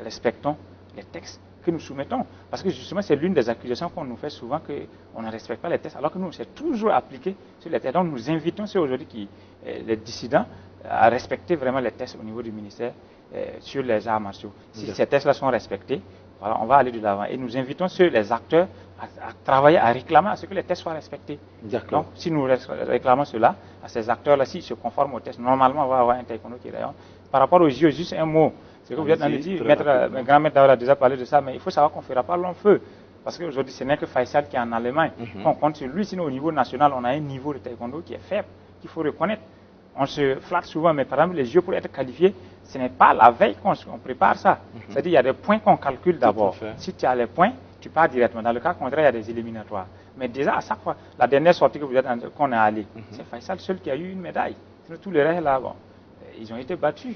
respectons les textes que nous soumettons. Parce que justement, c'est l'une des accusations qu'on nous fait souvent, qu'on ne respecte pas les textes, alors que nous, c'est toujours appliqué sur les textes. Donc, nous invitons ceux aujourd'hui les dissidents à respecter vraiment les textes au niveau du ministère sur les arts martiaux. Si ces textes-là sont respectés, voilà, on va aller de l'avant. Et nous invitons les acteurs à travailler, à réclamer à ce que les tests soient respectés. Donc, si nous réclamons cela, à ces acteurs-là, s'ils se conforment aux tests, normalement, on va avoir un taekwondo qui rayonne. Par rapport aux JO, juste un mot. C'est que vous êtes dans le dire, le grand maître Daouda a déjà parlé de ça, mais il faut savoir qu'on ne fera pas long feu. Parce qu'aujourd'hui, ce n'est que Faisal qui est en Allemagne. On compte sur lui, sinon au niveau national, on a un niveau de taekwondo qui est faible, qu'il faut reconnaître. On se flatte souvent, mais par exemple, les jeux pour être qualifiés, ce n'est pas la veille qu'on prépare ça. C'est-à-dire qu'il y a des points qu'on calcule d'abord. Si tu as les points, tu pars directement. Dans le cas contraire, il y a des éliminatoires. Mais déjà, à chaque fois, la dernière sortie qu'on est allé, c'est Faisal seul qui a eu une médaille. Sinon, tous les restes là, bon, ils ont été battus.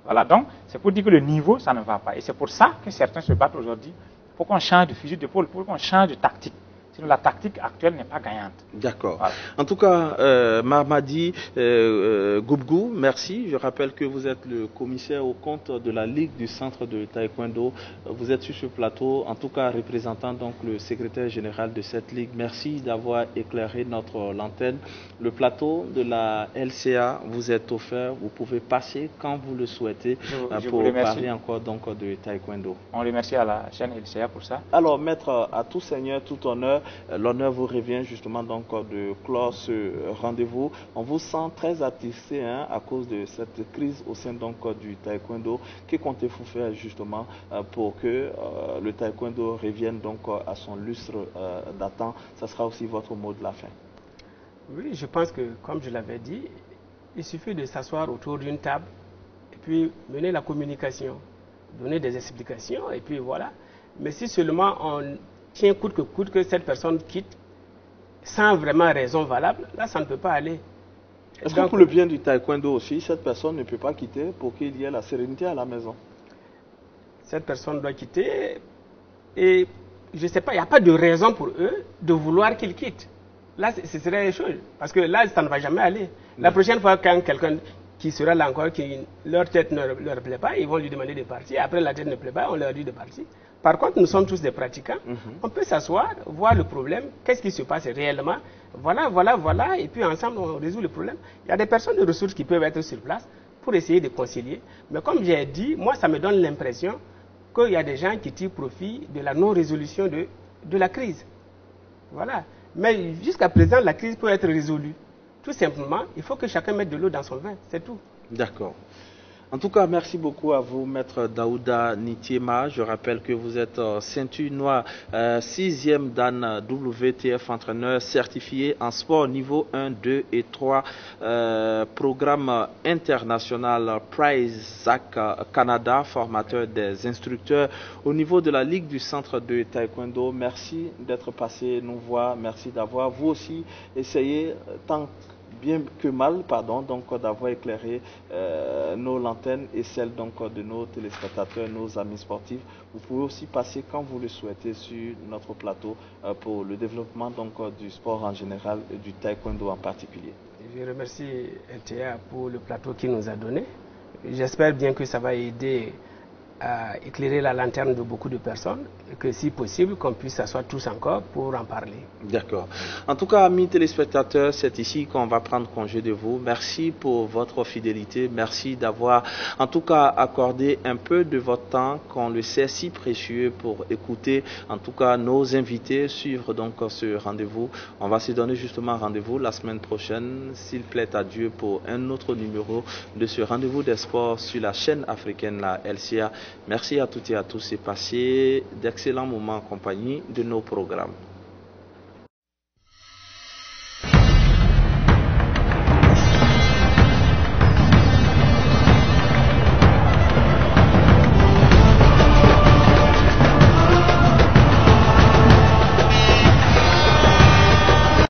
Voilà, donc, c'est pour dire que le niveau, ça ne va pas. Et c'est pour ça que certains se battent aujourd'hui, pour qu'on change de fusil d'épaule, pour qu'on change de tactique. Sinon, la tactique actuelle n'est pas gagnante. D'accord. Voilà. En tout cas, Mamadi Goubgou, merci. Je rappelle que vous êtes le commissaire au compte de la Ligue du Centre de Taekwondo. Vous êtes sur ce plateau, en tout cas représentant donc le secrétaire général de cette ligue. Merci d'avoir éclairé notre antenne. Le plateau de la LCA vous est offert. Vous pouvez passer quand vous le souhaitez pour parler encore donc de Taekwondo. On remercie à la chaîne LCA pour ça. Alors, maître, à tout seigneur, tout honneur, l'honneur vous revient justement donc de clore ce rendez-vous. On vous sent très attristé à cause de cette crise au sein donc du taekwondo. Que comptez-vous faire justement pour que le taekwondo revienne donc à son lustre datant? Ça sera aussi votre mot de la fin. Oui, je pense que, comme je l'avais dit, il suffit de s'asseoir autour d'une table et puis mener la communication, donner des explications et puis voilà. Mais si seulement on tient coûte que cette personne quitte sans vraiment raison valable, là ça ne peut pas aller. Est-ce que pour le bien du taekwondo aussi, cette personne ne peut pas quitter pour qu'il y ait la sérénité à la maison? Cette personne doit quitter et je ne sais pas, il n'y a pas de raison pour eux de vouloir qu'il quitte. Là, ce serait une chose, parce que là, ça ne va jamais aller. La prochaine fois, quand quelqu'un qui sera là encore, qui leur tête ne leur plaît pas, ils vont lui demander de partir. Après, la tête ne plaît pas, on leur dit de partir. Par contre, nous sommes tous des pratiquants. On peut s'asseoir, voir le problème, qu'est-ce qui se passe réellement. Voilà, et puis ensemble, on résout le problème. Il y a des personnes de ressources qui peuvent être sur place pour essayer de concilier. Mais comme j'ai dit, moi, ça me donne l'impression qu'il y a des gens qui tirent profit de la non-résolution de la crise. Voilà. Mais jusqu'à présent, la crise peut être résolue. Tout simplement, il faut que chacun mette de l'eau dans son vin, c'est tout. D'accord. En tout cas, merci beaucoup à vous, maître Daouda Nitiema. Je rappelle que vous êtes ceinture noire 6e dan WTF entraîneur certifié en sport niveau 1, 2 et 3, programme international Prize ZAC Canada, formateur des instructeurs au niveau de la Ligue du Centre de Taekwondo. Merci d'être passé nous voir, merci d'avoir vous aussi essayé tant bien que mal, donc d'avoir éclairé nos lanternes et celles donc de nos téléspectateurs, nos amis sportifs. Vous pouvez aussi passer quand vous le souhaitez sur notre plateau pour le développement donc du sport en général et du taekwondo en particulier. Je remercie LTA pour le plateau qu'il nous a donné. J'espère bien que ça va aider à éclairer la lanterne de beaucoup de personnes et que si possible qu'on puisse s'asseoir tous encore pour en parler. D'accord. En tout cas, amis téléspectateurs, c'est ici qu'on va prendre congé de vous. Merci pour votre fidélité. Merci d'avoir en tout cas accordé un peu de votre temps qu'on le sait si précieux pour écouter en tout cas nos invités, suivre donc ce rendez-vous. On va se donner justement rendez-vous la semaine prochaine, s'il plaît à Dieu, pour un autre numéro de ce rendez-vous des sports sur la chaîne africaine, la LCA. Merci à toutes et à tous et passez d'excellents moments en compagnie de nos programmes.